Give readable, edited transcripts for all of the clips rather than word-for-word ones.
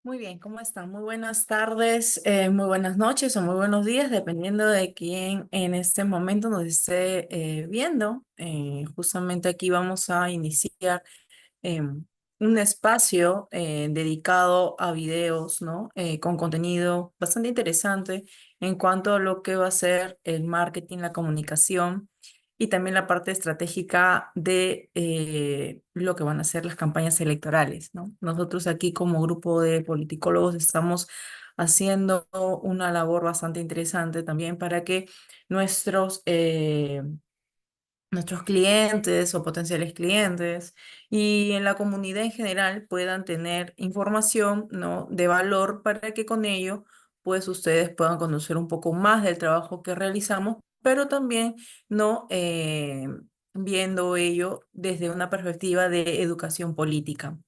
Muy bien, ¿cómo están? Muy buenas tardes, muy buenas noches o muy buenos días, dependiendo de quién en este momento nos esté viendo. Justamente aquí vamos a iniciar un espacio dedicado a videos, ¿no? Con contenido bastante interesante en cuanto a lo que va a ser el marketing, la comunicación y también la parte estratégica de lo que van a ser las campañas electorales, ¿no? Nosotros aquí como grupo de politicólogos estamos haciendo una labor bastante interesante también para que nuestros nuestros clientes o potenciales clientes y en la comunidad en general puedan tener información, ¿no? de valor para que con ello pues ustedes puedan conocer un poco más del trabajo que realizamos, pero también no viendo ello desde una perspectiva de educación política.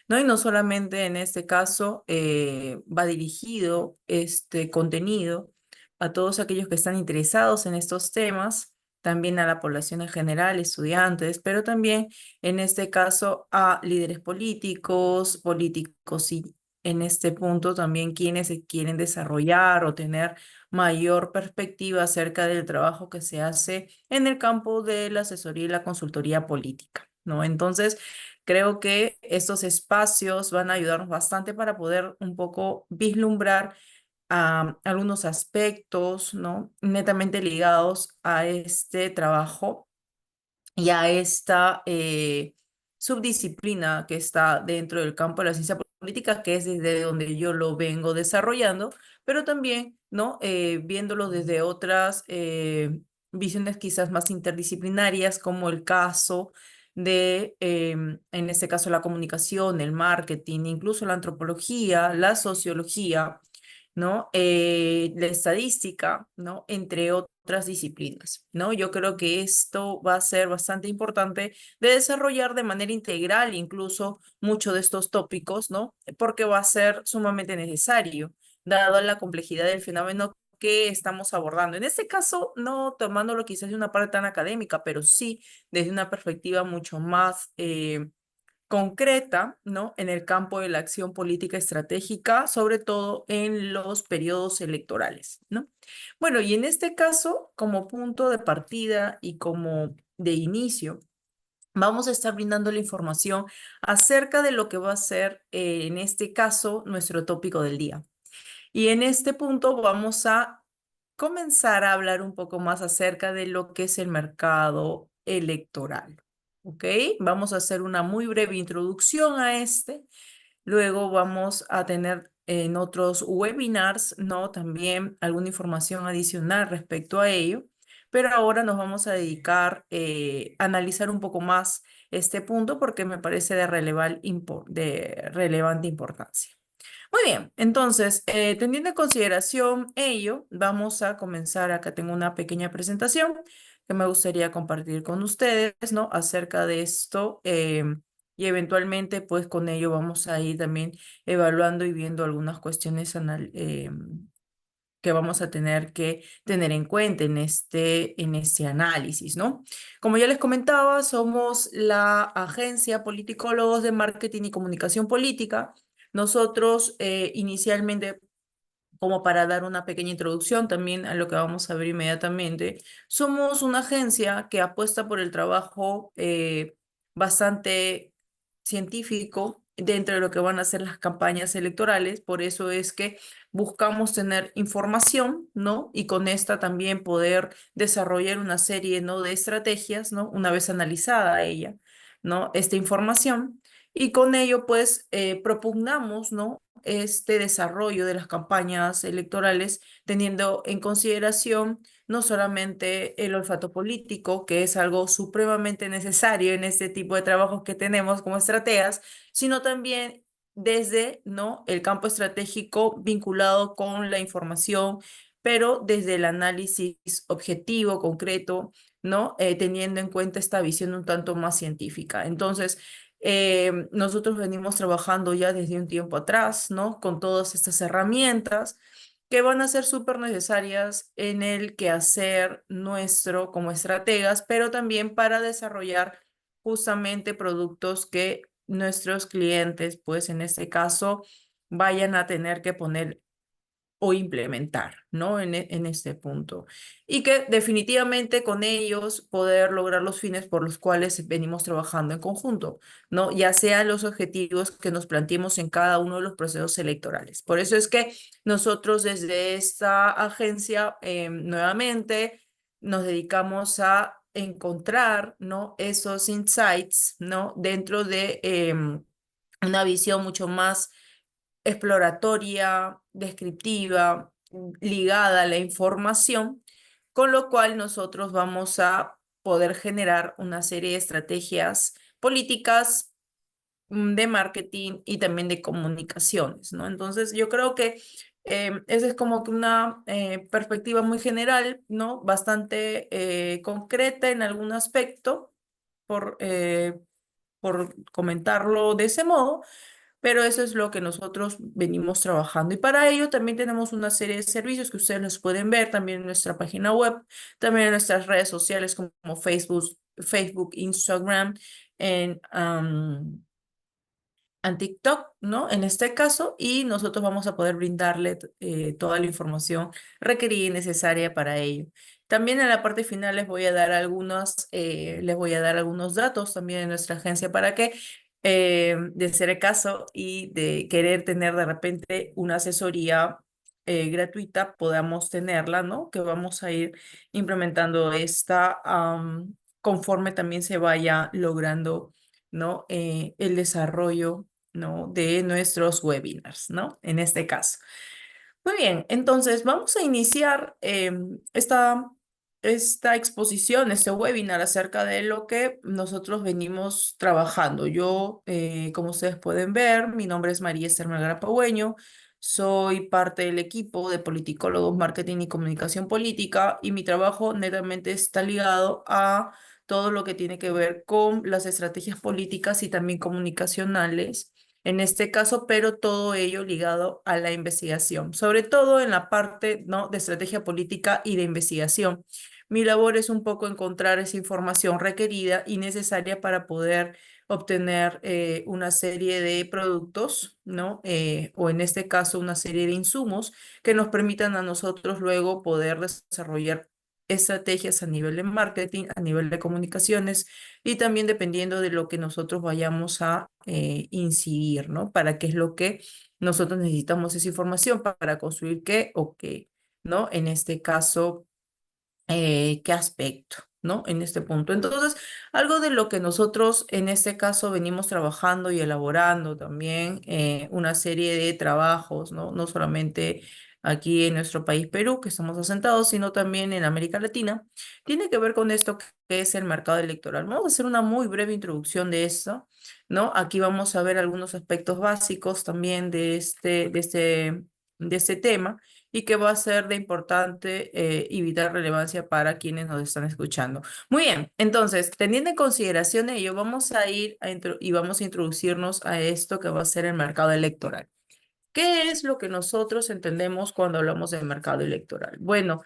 ¿No? Y no solamente en este caso va dirigido este contenido a todos aquellos que están interesados en estos temas, también a la población en general, estudiantes, pero también en este caso a líderes políticos, políticos y en este punto también quienes se quieren desarrollar o tener mayor perspectiva acerca del trabajo que se hace en el campo de la asesoría y la consultoría política, ¿no? Entonces, creo que estos espacios van a ayudarnos bastante para poder un poco vislumbrar algunos aspectos, ¿no? Netamente ligados a este trabajo y a esta subdisciplina que está dentro del campo de la ciencia política, que es desde donde yo lo vengo desarrollando, pero también, ¿no? Viéndolo desde otras visiones quizás más interdisciplinarias, como el caso de, en este caso, la comunicación, el marketing, incluso la antropología, la sociología, ¿no? La estadística, ¿no? Entre otras disciplinas, ¿no? Yo creo que esto va a ser bastante importante de desarrollar de manera integral incluso muchos de estos tópicos, ¿no? Porque va a ser sumamente necesario, dado la complejidad del fenómeno que estamos abordando. En este caso, no tomándolo quizás de una parte tan académica, pero sí desde una perspectiva mucho más concreta, ¿no? En el campo de la acción política estratégica, sobre todo en los periodos electorales, ¿no? Bueno, y en este caso, como punto de partida y como de inicio, vamos a estar brindando la información acerca de lo que va a ser, en este caso, nuestro tópico del día. Y en este punto vamos a comenzar a hablar un poco más acerca de lo que es el mercado electoral. ¿Ok? Vamos a hacer una muy breve introducción a este. Luego vamos a tener en otros webinars, ¿no? También alguna información adicional respecto a ello. Pero ahora nos vamos a dedicar a analizar un poco más este punto porque me parece de relevante importancia. Muy bien, entonces, teniendo en consideración ello, vamos a comenzar. Acá tengo una pequeña presentación que me gustaría compartir con ustedes, ¿no? Acerca de esto y eventualmente, pues con ello vamos a ir también evaluando y viendo algunas cuestiones que vamos a tener que tener en cuenta en este análisis, ¿no? Como ya les comentaba, somos la agencia Politicólogos de Marketing y Comunicación Política. Nosotros inicialmente, como para dar una pequeña introducción también a lo que vamos a ver inmediatamente, somos una agencia que apuesta por el trabajo bastante científico dentro de lo que van a ser las campañas electorales. Por eso es que buscamos tener información, ¿no? Y con esta también poder desarrollar una serie, ¿no? de estrategias, ¿no? Una vez analizada ella, ¿no? Esta información. Y con ello, pues, propugnamos, ¿no? este desarrollo de las campañas electorales, teniendo en consideración no solamente el olfato político, que es algo supremamente necesario en este tipo de trabajos que tenemos como estrategas, sino también desde, ¿no? el campo estratégico vinculado con la información, pero desde el análisis objetivo, concreto, ¿no? Teniendo en cuenta esta visión un tanto más científica. Entonces, nosotros venimos trabajando ya desde un tiempo atrás, ¿no? Con todas estas herramientas que van a ser súper necesarias en el quehacer nuestro como estrategas, pero también para desarrollar justamente productos que nuestros clientes, pues en este caso, vayan a tener que poner o implementar, ¿no? En este punto. Y que definitivamente con ellos poder lograr los fines por los cuales venimos trabajando en conjunto, ¿no? Ya sean los objetivos que nos planteemos en cada uno de los procesos electorales. Por eso es que nosotros desde esta agencia, nuevamente, nos dedicamos a encontrar, ¿no? Esos insights, ¿no? Dentro de una visión mucho más exploratoria, descriptiva, ligada a la información, con lo cual nosotros vamos a poder generar una serie de estrategias políticas, de marketing y también de comunicaciones, ¿no? Entonces, yo creo que esa es como que una perspectiva muy general, ¿no? Bastante concreta en algún aspecto, por, eh, por comentarlo de ese modo, pero eso es lo que nosotros venimos trabajando. Y para ello también tenemos una serie de servicios que ustedes los pueden ver también en nuestra página web, también en nuestras redes sociales como Facebook, Instagram, en TikTok, ¿no? En este caso, y nosotros vamos a poder brindarle toda la información requerida y necesaria para ello. También en la parte final les voy a dar algunos datos también de nuestra agencia para que, de ser el caso y de querer tener de repente una asesoría gratuita, podamos tenerla, ¿no? Que vamos a ir implementando esta, conforme también se vaya logrando, ¿no? El desarrollo, ¿no? De nuestros webinars, ¿no? En este caso. Muy bien, entonces vamos a iniciar esta exposición, este webinar acerca de lo que nosotros venimos trabajando. Yo, como ustedes pueden ver, mi nombre es María Esther Melgar Pagüeño, soy parte del equipo de politicólogos, marketing y comunicación política y mi trabajo netamente está ligado a todo lo que tiene que ver con las estrategias políticas y también comunicacionales en este caso, pero todo ello ligado a la investigación, sobre todo en la parte, ¿no? De estrategia política y de investigación. Mi labor es un poco encontrar esa información requerida y necesaria para poder obtener una serie de productos, ¿no? O en este caso, una serie de insumos que nos permitan a nosotros luego poder desarrollar estrategias a nivel de marketing, a nivel de comunicaciones y también dependiendo de lo que nosotros vayamos a incidir, ¿no? Para qué es lo que nosotros necesitamos esa información para construir qué o qué, ¿no? En este caso, qué aspecto, ¿no? En este punto. Entonces, algo de lo que nosotros en este caso venimos trabajando y elaborando también una serie de trabajos, ¿no? No solamente aquí en nuestro país Perú, que estamos asentados, sino también en América Latina, tiene que ver con esto que es el mercado electoral. Vamos a hacer una muy breve introducción de esto, ¿no? Aquí vamos a ver algunos aspectos básicos también de este tema y que va a ser de importante y vital relevancia para quienes nos están escuchando. Muy bien, entonces, teniendo en consideración ello, vamos a ir y vamos a introducirnos a esto que va a ser el mercado electoral. ¿Qué es lo que nosotros entendemos cuando hablamos del mercado electoral? Bueno,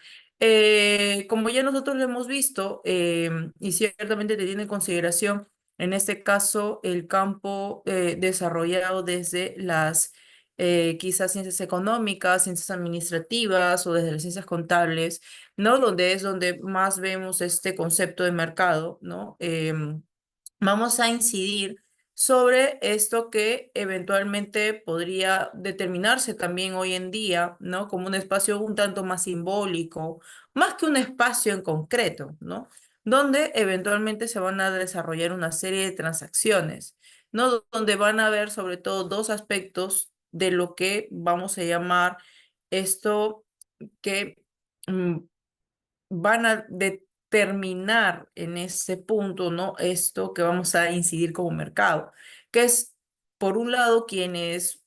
como ya nosotros lo hemos visto, y ciertamente teniendo en consideración, en este caso, el campo desarrollado desde las quizás ciencias económicas, ciencias administrativas o desde las ciencias contables, ¿no? Donde es donde más vemos este concepto de mercado, ¿no? Vamos a incidir sobre esto que eventualmente podría determinarse también hoy en día, ¿no? Como un espacio un tanto más simbólico, más que un espacio en concreto, ¿no? Donde eventualmente se van a desarrollar una serie de transacciones, ¿no? Donde van a haber sobre todo dos aspectos de lo que vamos a llamar esto que mm, van a determinar en ese punto, ¿no? Esto que vamos a incidir como mercado, que es, por un lado, quienes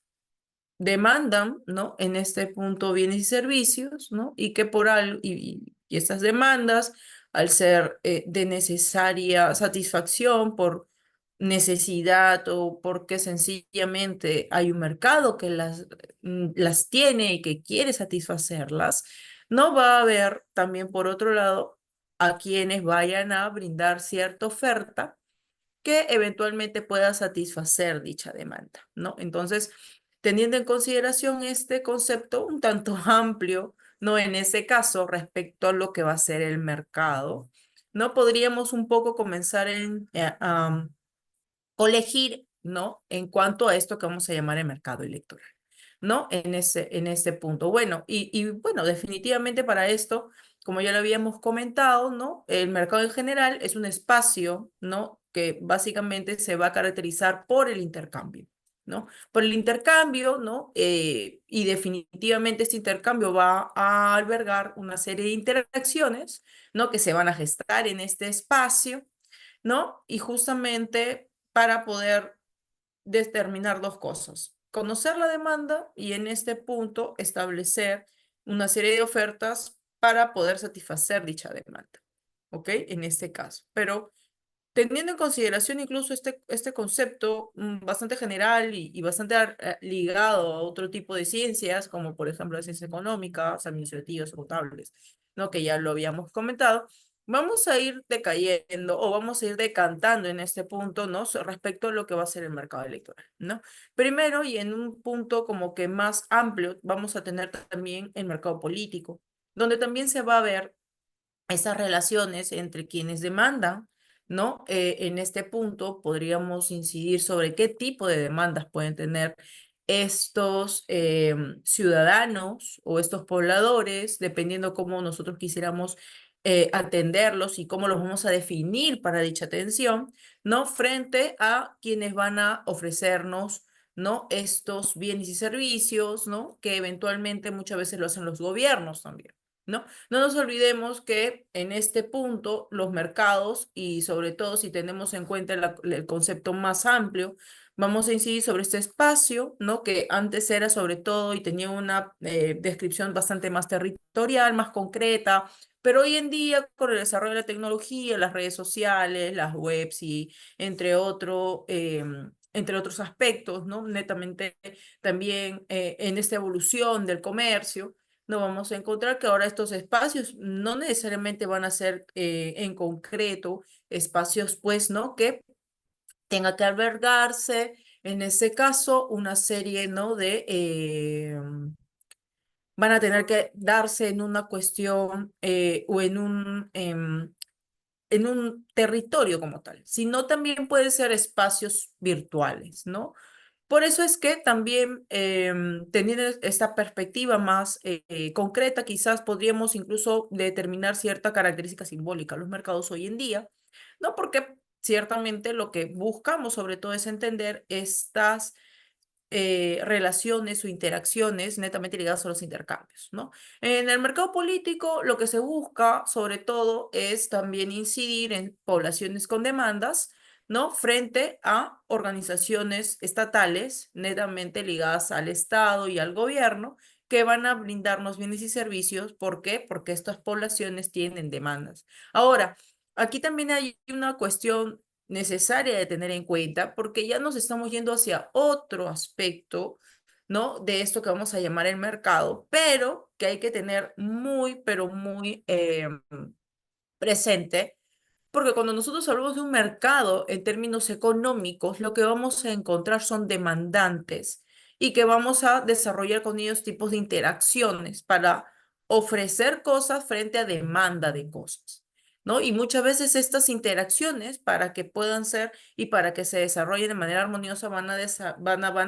demandan, ¿no? En este punto bienes y servicios, ¿no? Y que por algo, y estas demandas, al ser de necesaria satisfacción por necesidad o porque sencillamente hay un mercado que las tiene y que quiere satisfacerlas, no va a haber también por otro lado a quienes vayan a brindar cierta oferta que eventualmente pueda satisfacer dicha demanda, ¿no? Entonces, teniendo en consideración este concepto un tanto amplio, ¿no? En ese caso, respecto a lo que va a ser el mercado, ¿no? Podríamos un poco comenzar colegir, ¿no? En cuanto a esto que vamos a llamar el mercado electoral, ¿no? En ese punto. Bueno, y bueno, definitivamente para esto, como ya lo habíamos comentado, ¿no? El mercado en general es un espacio, ¿no? Que básicamente se va a caracterizar por el intercambio, ¿no? Por el intercambio, ¿no? Y definitivamente este intercambio va a albergar una serie de interacciones, ¿no? Que se van a gestar en este espacio, ¿no? Y justamente para poder determinar dos cosas: conocer la demanda y en este punto establecer una serie de ofertas para poder satisfacer dicha demanda, ¿ok? En este caso. Pero teniendo en consideración incluso este concepto bastante general y bastante ligado a otro tipo de ciencias, como por ejemplo las ciencias económicas, administrativas o contables, ¿no? Que ya lo habíamos comentado, vamos a ir decayendo o vamos a ir decantando en este punto, ¿no? Respecto a lo que va a ser el mercado electoral, ¿no? Primero, y en un punto como que más amplio, vamos a tener también el mercado político, donde también se va a ver esas relaciones entre quienes demandan, ¿no? En este punto podríamos incidir sobre qué tipo de demandas pueden tener estos ciudadanos o estos pobladores, dependiendo cómo nosotros quisiéramos atenderlos y cómo los vamos a definir para dicha atención, ¿no? Frente a quienes van a ofrecernos, ¿no? Estos bienes y servicios, ¿no? Que eventualmente muchas veces lo hacen los gobiernos también, ¿no? No nos olvidemos que en este punto los mercados, y sobre todo si tenemos en cuenta el concepto más amplio, vamos a incidir sobre este espacio, ¿no? Que antes era sobre todo y tenía una descripción bastante más territorial, más concreta, pero hoy en día con el desarrollo de la tecnología, las redes sociales, las webs y entre otros aspectos, ¿no? Netamente también en esta evolución del comercio, nos vamos a encontrar que ahora estos espacios no necesariamente van a ser en concreto espacios, pues, ¿no? Que tenga que albergarse, en ese caso, una serie, ¿no? Van a tener que darse en una cuestión o en un territorio como tal, sino también pueden ser espacios virtuales, ¿no? Por eso es que también teniendo esta perspectiva más concreta, quizás podríamos incluso determinar cierta característica simbólica los mercados hoy en día, ¿no? Porque ciertamente lo que buscamos sobre todo es entender estas relaciones o interacciones netamente ligadas a los intercambios, ¿no? En el mercado político, lo que se busca, sobre todo, es también incidir en poblaciones con demandas, ¿no? Frente a organizaciones estatales netamente ligadas al Estado y al gobierno que van a brindarnos bienes y servicios. ¿Por qué? Porque estas poblaciones tienen demandas. Ahora, aquí también hay una cuestión necesaria de tener en cuenta, porque ya nos estamos yendo hacia otro aspecto, ¿no? De esto que vamos a llamar el mercado, pero que hay que tener muy, pero muy presente, porque cuando nosotros hablamos de un mercado en términos económicos, lo que vamos a encontrar son demandantes y que vamos a desarrollar con ellos tipos de interacciones para ofrecer cosas frente a demanda de cosas, ¿no? Y muchas veces estas interacciones, para que puedan ser y para que se desarrollen de manera armoniosa, van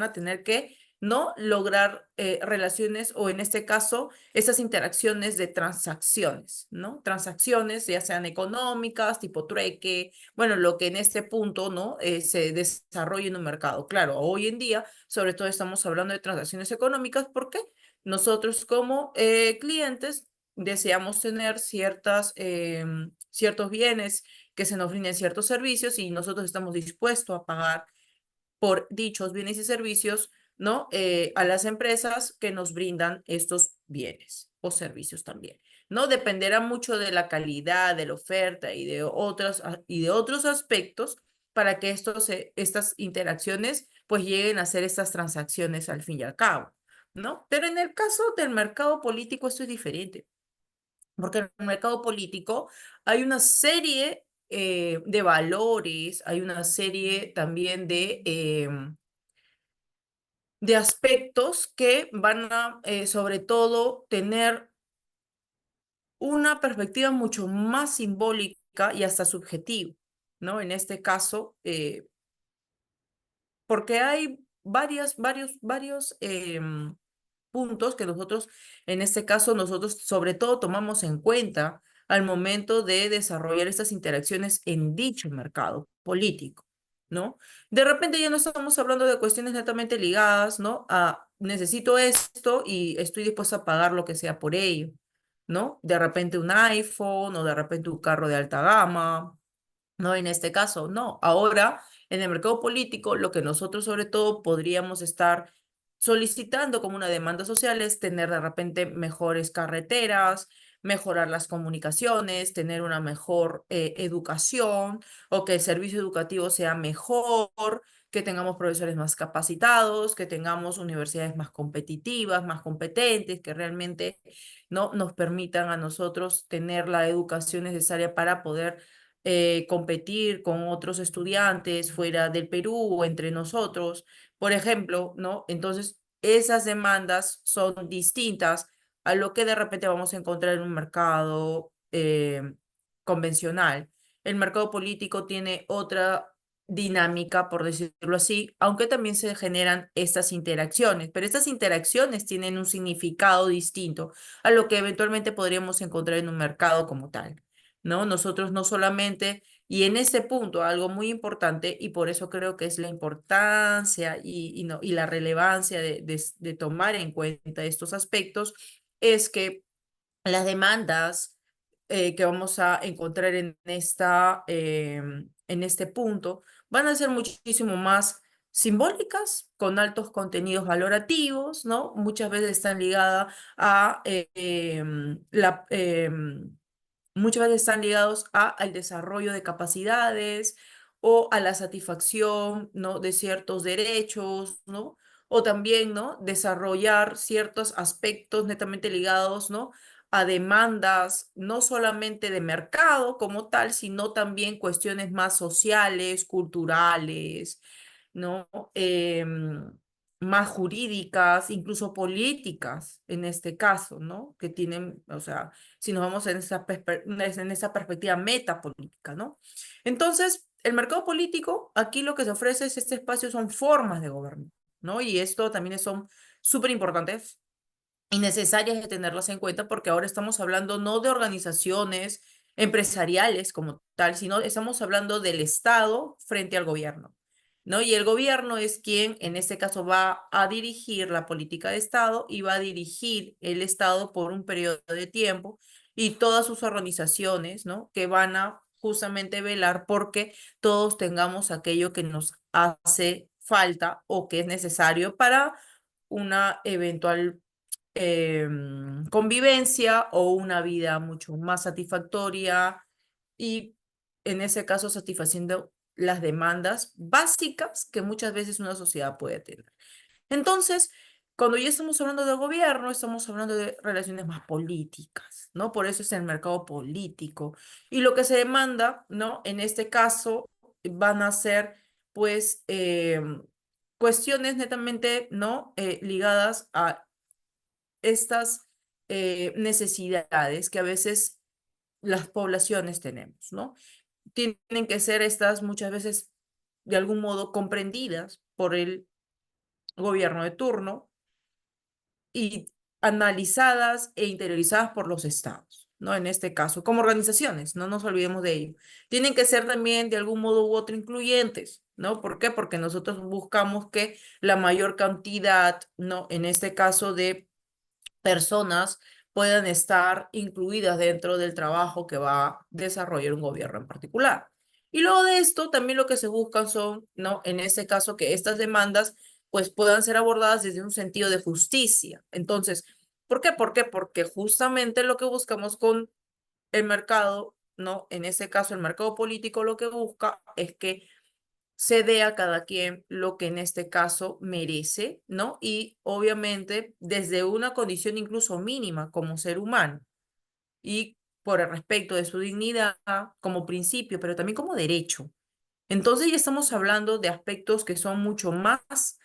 a tener que, ¿no? Lograr relaciones o en este caso esas interacciones de transacciones, ¿no? Transacciones ya sean económicas, tipo trueque, bueno, lo que en este punto, ¿no? Se desarrolla en un mercado. Claro, hoy en día, sobre todo estamos hablando de transacciones económicas porque nosotros como clientes deseamos tener ciertos bienes que se nos brinden ciertos servicios y nosotros estamos dispuestos a pagar por dichos bienes y servicios, ¿no? A las empresas que nos brindan estos bienes o servicios también, ¿no? Dependerá mucho de la calidad, de la oferta y de otros aspectos para que estas interacciones pues lleguen a ser estas transacciones al fin y al cabo, ¿no? Pero en el caso del mercado político esto es diferente, porque en el mercado político hay una serie de valores, hay una serie también de aspectos que van a, sobre todo, tener una perspectiva mucho más simbólica y hasta subjetiva, ¿no? En este caso, porque hay varios puntos que nosotros, en este caso, nosotros sobre todo tomamos en cuenta al momento de desarrollar estas interacciones en dicho mercado político, ¿no? De repente ya no estamos hablando de cuestiones netamente ligadas, ¿no? A necesito esto y estoy dispuesto a pagar lo que sea por ello, ¿no? De repente un iPhone o de repente un carro de alta gama, no, en este caso, no. Ahora, en el mercado político, lo que nosotros sobre todo podríamos estar solicitando como una demanda social es tener de repente mejores carreteras, mejorar las comunicaciones, tener una mejor educación o que el servicio educativo sea mejor, que tengamos profesores más capacitados, que tengamos universidades más competitivas, más competentes, que realmente no nos permitan a nosotros tener la educación necesaria para poder competir con otros estudiantes fuera del Perú o entre nosotros, por ejemplo, ¿no? Entonces, esas demandas son distintas a lo que de repente vamos a encontrar en un mercado convencional. El mercado político tiene otra dinámica, por decirlo así, aunque también se generan estas interacciones, pero estas interacciones tienen un significado distinto a lo que eventualmente podríamos encontrar en un mercado como tal. ¿No? Nosotros no solamente, y en ese punto algo muy importante, y por eso creo que es la importancia no, y la relevancia de tomar en cuenta estos aspectos, es que las demandas que vamos a encontrar en este punto van a ser muchísimo más simbólicas, con altos contenidos valorativos, ¿no? Muchas veces están ligadas a muchas veces están ligados al desarrollo de capacidades o a la satisfacción, ¿no? de ciertos derechos, ¿no? O también, ¿no? desarrollar ciertos aspectos netamente ligados, ¿no? a demandas no solamente de mercado como tal, sino también cuestiones más sociales, culturales, ¿no? Más jurídicas, incluso políticas en este caso, ¿no? Que tienen, o sea, si nos vamos en esa perspectiva metapolítica, ¿no? Entonces, el mercado político, aquí lo que se ofrece es este espacio, son formas de gobierno, ¿no? Y esto también son súper importantes y necesarias de tenerlas en cuenta porque ahora estamos hablando no de organizaciones empresariales como tal, sino estamos hablando del Estado frente al gobierno, ¿no? Y el gobierno es quien en este caso va a dirigir la política de Estado y va a dirigir el Estado por un periodo de tiempo y todas sus organizaciones, ¿no? Que van a justamente velar porque todos tengamos aquello que nos hace falta o que es necesario para una eventual convivencia o una vida mucho más satisfactoria y en ese caso satisfaciendo las demandas básicas que muchas veces una sociedad puede tener. Entonces, cuando ya estamos hablando de gobierno, estamos hablando de relaciones más políticas, ¿no? Por eso es el mercado político. Y lo que se demanda, ¿no? En este caso van a ser, pues, cuestiones netamente, ¿no? Ligadas a estas necesidades que a veces las poblaciones tenemos, ¿no? Tienen que ser estas muchas veces de algún modo comprendidas por el gobierno de turno y analizadas e interiorizadas por los estados, ¿no? En este caso, como organizaciones, no nos olvidemos de ello. Tienen que ser también de algún modo u otro incluyentes, ¿no? ¿Por qué? Porque nosotros buscamos que la mayor cantidad, ¿no? En este caso de personas puedan estar incluidas dentro del trabajo que va a desarrollar un gobierno en particular. Y luego de esto, también lo que se buscan son, ¿no? En este caso, que estas demandas pues puedan ser abordadas desde un sentido de justicia. Entonces, ¿por qué? ¿Por qué? Porque justamente lo que buscamos con el mercado, ¿no? En este caso, el mercado político lo que busca es que se dé a cada quien lo que en este caso merece, ¿no? Y obviamente desde una condición incluso mínima como ser humano y por el respeto de su dignidad como principio, pero también como derecho. Entonces ya estamos hablando de aspectos que son mucho más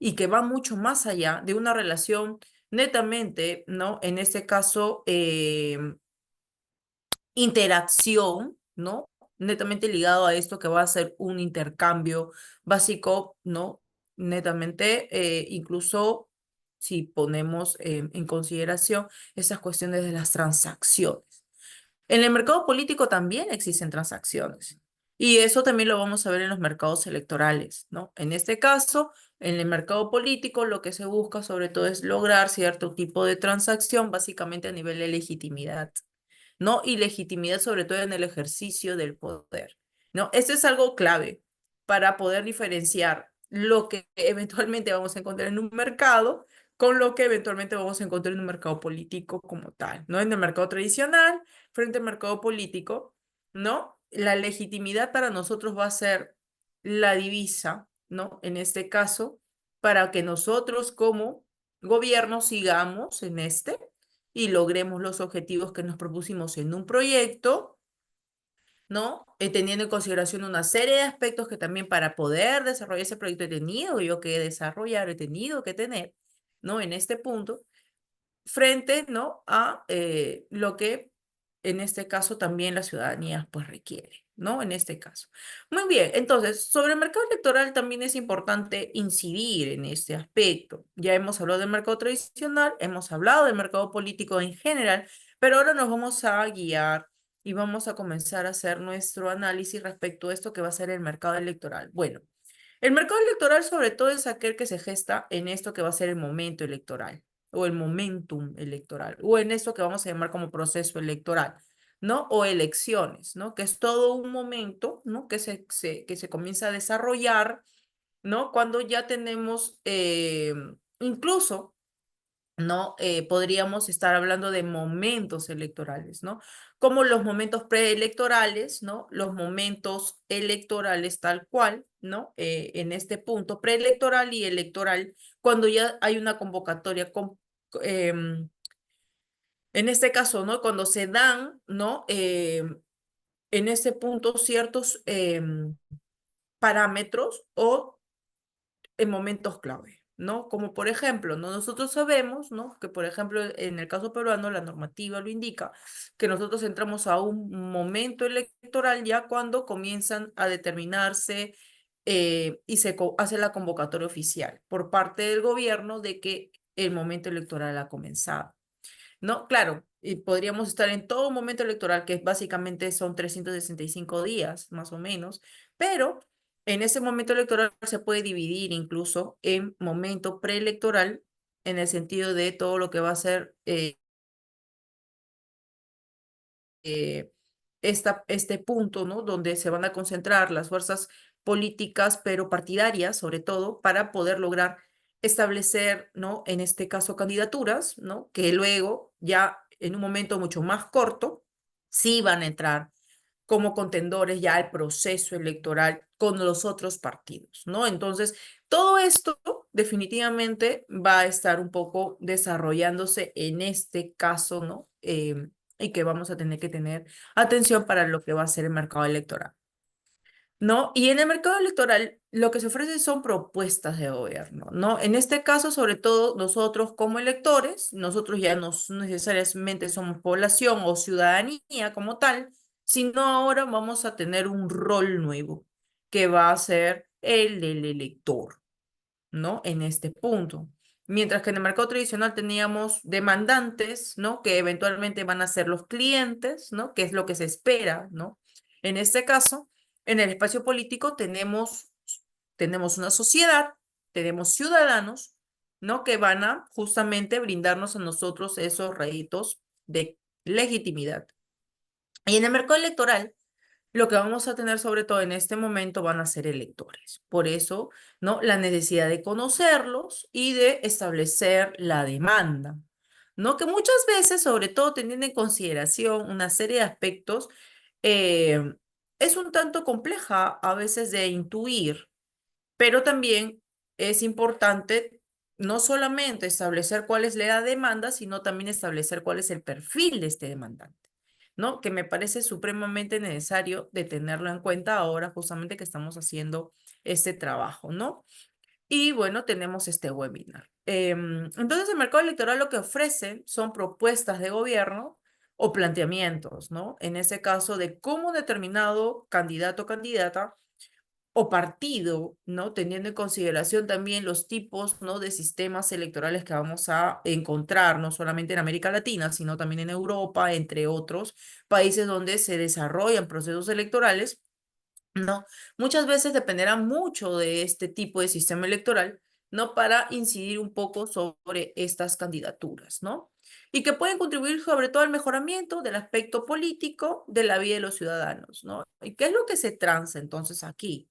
y que va mucho más allá de una relación netamente, ¿no? En este caso, interacción, ¿no? Netamente ligado a esto que va a ser un intercambio básico, ¿no? Netamente, incluso si ponemos en consideración esas cuestiones de las transacciones. En el mercado político también existen transacciones y eso también lo vamos a ver en los mercados electorales, ¿no? En este caso, en el mercado político lo que se busca sobre todo es lograr cierto tipo de transacción, básicamente a nivel de legitimidad, ¿no? Y legitimidad sobre todo en el ejercicio del poder, ¿no? Esto es algo clave para poder diferenciar lo que eventualmente vamos a encontrar en un mercado con lo que eventualmente vamos a encontrar en un mercado político como tal, ¿no? En el mercado tradicional, frente al mercado político, ¿no? La legitimidad para nosotros va a ser la divisa, ¿no? En este caso, para que nosotros como gobierno sigamos en este y logremos los objetivos que nos propusimos en un proyecto, ¿no? Teniendo en consideración una serie de aspectos que también para poder desarrollar ese proyecto he tenido yo que desarrollar, he tenido que tener, ¿no? En este punto frente, ¿no? A lo que en este caso también la ciudadanía pues requiere, ¿no? En este caso. Muy bien, entonces, sobre el mercado electoral también es importante incidir en este aspecto. Ya hemos hablado del mercado tradicional, hemos hablado del mercado político en general, pero ahora nos vamos a guiar y vamos a comenzar a hacer nuestro análisis respecto a esto que va a ser el mercado electoral. Bueno, el mercado electoral sobre todo es aquel que se gesta en esto que va a ser el momento electoral o el momentum electoral o en esto que vamos a llamar como proceso electoral, ¿no? O elecciones, ¿no? Que es todo un momento, ¿no? Que se comienza a desarrollar, ¿no? Cuando ya tenemos incluso, ¿no? Podríamos estar hablando de momentos electorales, ¿no? Como los momentos preelectorales, ¿no? Los momentos electorales tal cual, ¿no? En este punto, preelectoral y electoral, cuando ya hay una convocatoria, en este caso, ¿no? Cuando se dan, ¿no? En este punto ciertos parámetros o en momentos clave, ¿no? Como por ejemplo, ¿no? Nosotros sabemos, ¿no? Que por ejemplo, en el caso peruano, la normativa lo indica, que nosotros entramos a un momento electoral ya cuando comienzan a determinarse y hace la convocatoria oficial por parte del gobierno de que el momento electoral ha comenzado. No, claro, y podríamos estar en todo un momento electoral, que básicamente son 365 días, más o menos, pero en ese momento electoral se puede dividir incluso en momento preelectoral, en el sentido de todo lo que va a ser eh, este punto, ¿no? Donde se van a concentrar las fuerzas políticas, pero partidarias, sobre todo, para poder lograr establecer, ¿no? En este caso, candidaturas, ¿no? Que luego, ya en un momento mucho más corto, sí van a entrar como contendores ya al proceso electoral con los otros partidos, ¿no? Entonces, todo esto definitivamente va a estar un poco desarrollándose en este caso, ¿no? Y que vamos a tener que tener atención para lo que va a ser el mercado electoral. ¿No? Y en el mercado electoral lo que se ofrece son propuestas de gobierno, ¿no? En este caso, sobre todo nosotros como electores, nosotros ya no necesariamente somos población o ciudadanía como tal, sino ahora vamos a tener un rol nuevo que va a ser el del elector, ¿no? En este punto. Mientras que en el mercado tradicional teníamos demandantes, ¿no? Que eventualmente van a ser los clientes, ¿no? Que es lo que se espera, ¿no? En este caso, en el espacio político tenemos una sociedad, tenemos ciudadanos, ¿no? Que van a justamente brindarnos a nosotros esos réditos de legitimidad. Y en el mercado electoral, lo que vamos a tener sobre todo en este momento van a ser electores. Por eso, ¿no? La necesidad de conocerlos y de establecer la demanda, ¿no? Que muchas veces, sobre todo teniendo en consideración una serie de aspectos, eh, es un tanto compleja a veces de intuir, pero también es importante no solamente establecer cuál es la demanda, sino también establecer cuál es el perfil de este demandante, ¿no? Que me parece supremamente necesario de tenerlo en cuenta ahora, justamente que estamos haciendo este trabajo, ¿no? Y bueno, tenemos este webinar. Entonces, el mercado electoral lo que ofrece son propuestas de gobierno o planteamientos, ¿no? En ese caso, de cómo un determinado candidato o candidata o partido, ¿no? Teniendo en consideración también los tipos, ¿no? De sistemas electorales que vamos a encontrar, no solamente en América Latina, sino también en Europa, entre otros países donde se desarrollan procesos electorales, ¿no? Muchas veces dependerá mucho de este tipo de sistema electoral, ¿no? Para incidir un poco sobre estas candidaturas, ¿no? Y que pueden contribuir sobre todo al mejoramiento del aspecto político de la vida de los ciudadanos, ¿no? ¿Y qué es lo que se transa entonces aquí?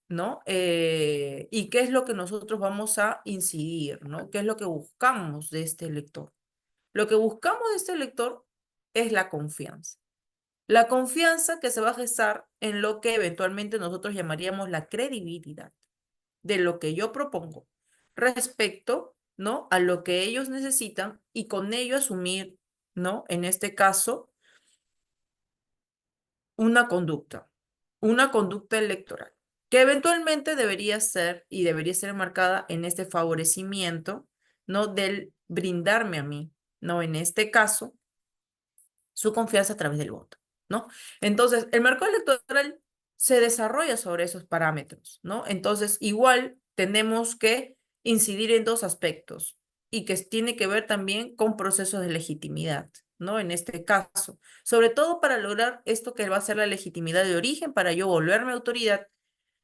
¿No? ¿Y qué es lo que nosotros vamos a incidir, ¿no? ¿Qué es lo que buscamos de este elector? Lo que buscamos de este elector es la confianza. La confianza que se va a gestar en lo que eventualmente nosotros llamaríamos la credibilidad de lo que yo propongo respecto, ¿no? A lo que ellos necesitan y con ello asumir, ¿no? En este caso, una conducta electoral, que eventualmente debería ser y debería ser marcada en este favorecimiento, ¿no? Del brindarme a mí, ¿no? En este caso, su confianza a través del voto, ¿no? Entonces, el marco electoral se desarrolla sobre esos parámetros, ¿no? Entonces, igual tenemos que incidir en dos aspectos y que tiene que ver también con procesos de legitimidad, ¿no? En este caso, sobre todo para lograr esto que va a ser la legitimidad de origen para yo volverme autoridad.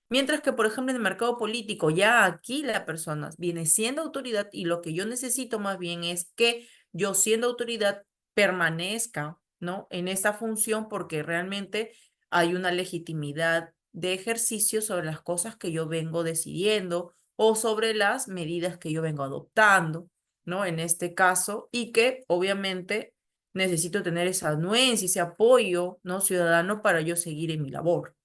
Mientras que, por ejemplo, en el mercado político, ya aquí la persona viene siendo autoridad y lo que yo necesito más bien es que yo siendo autoridad permanezca, ¿no? En esta función porque realmente hay una legitimidad de ejercicio sobre las cosas que yo vengo decidiendo o sobre las medidas que yo vengo adoptando, ¿no? En este caso, y que obviamente necesito tener esa anuencia, ese apoyo, ¿no? Ciudadano para yo seguir en mi labor.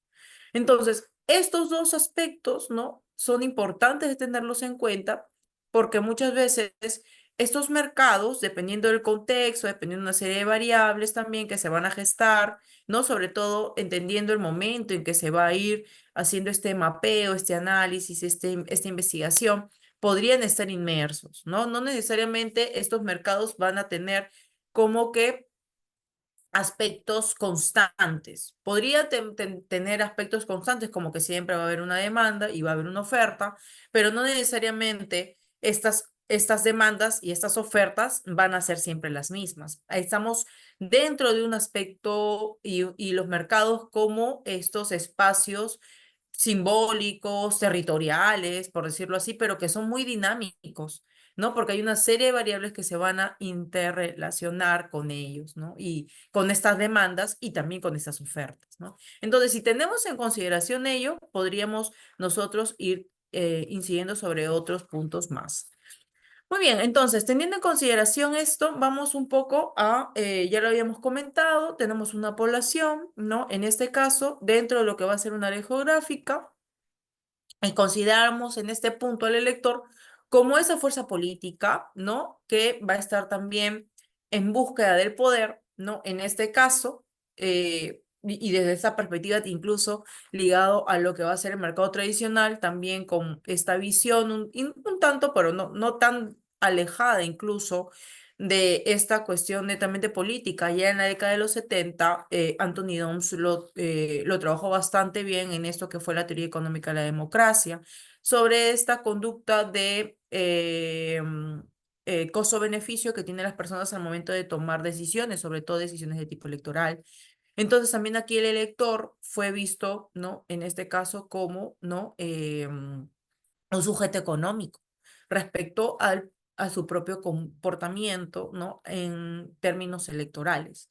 Entonces, estos dos aspectos, ¿no? Son importantes de tenerlos en cuenta porque muchas veces estos mercados, dependiendo del contexto, dependiendo de una serie de variables también que se van a gestar, ¿no? Sobre todo entendiendo el momento en que se va a ir haciendo este mapeo, este análisis, esta investigación, podrían estar inmersos, ¿no? No necesariamente estos mercados van a tener como que aspectos constantes. Podría tener aspectos constantes como que siempre va a haber una demanda y va a haber una oferta, pero no necesariamente estas demandas y estas ofertas van a ser siempre las mismas. Estamos dentro de un aspecto y los mercados como estos espacios simbólicos, territoriales, por decirlo así, pero que son muy dinámicos, ¿no? Porque hay una serie de variables que se van a interrelacionar con ellos, ¿no? Y con estas demandas y también con estas ofertas, ¿no? Entonces, si tenemos en consideración ello, podríamos nosotros ir incidiendo sobre otros puntos más. Muy bien, entonces, teniendo en consideración esto, vamos un poco a, ya lo habíamos comentado, tenemos una población, ¿no? En este caso, dentro de lo que va a ser un área geográfica, y consideramos en este punto al elector como esa fuerza política, ¿no? Que va a estar también en búsqueda del poder, ¿no? En este caso, y desde esa perspectiva incluso ligado a lo que va a ser el mercado tradicional, también con esta visión un tanto, pero no tan alejada incluso de esta cuestión netamente política. Ya en la década de los 70, Anthony Doms lo trabajó bastante bien en esto que fue la teoría económica de la democracia, sobre esta conducta de costo-beneficio que tienen las personas al momento de tomar decisiones, sobre todo decisiones de tipo electoral. Entonces también aquí el elector fue visto, ¿no? En este caso como, ¿no? Un sujeto económico respecto a su propio comportamiento, ¿no? En términos electorales.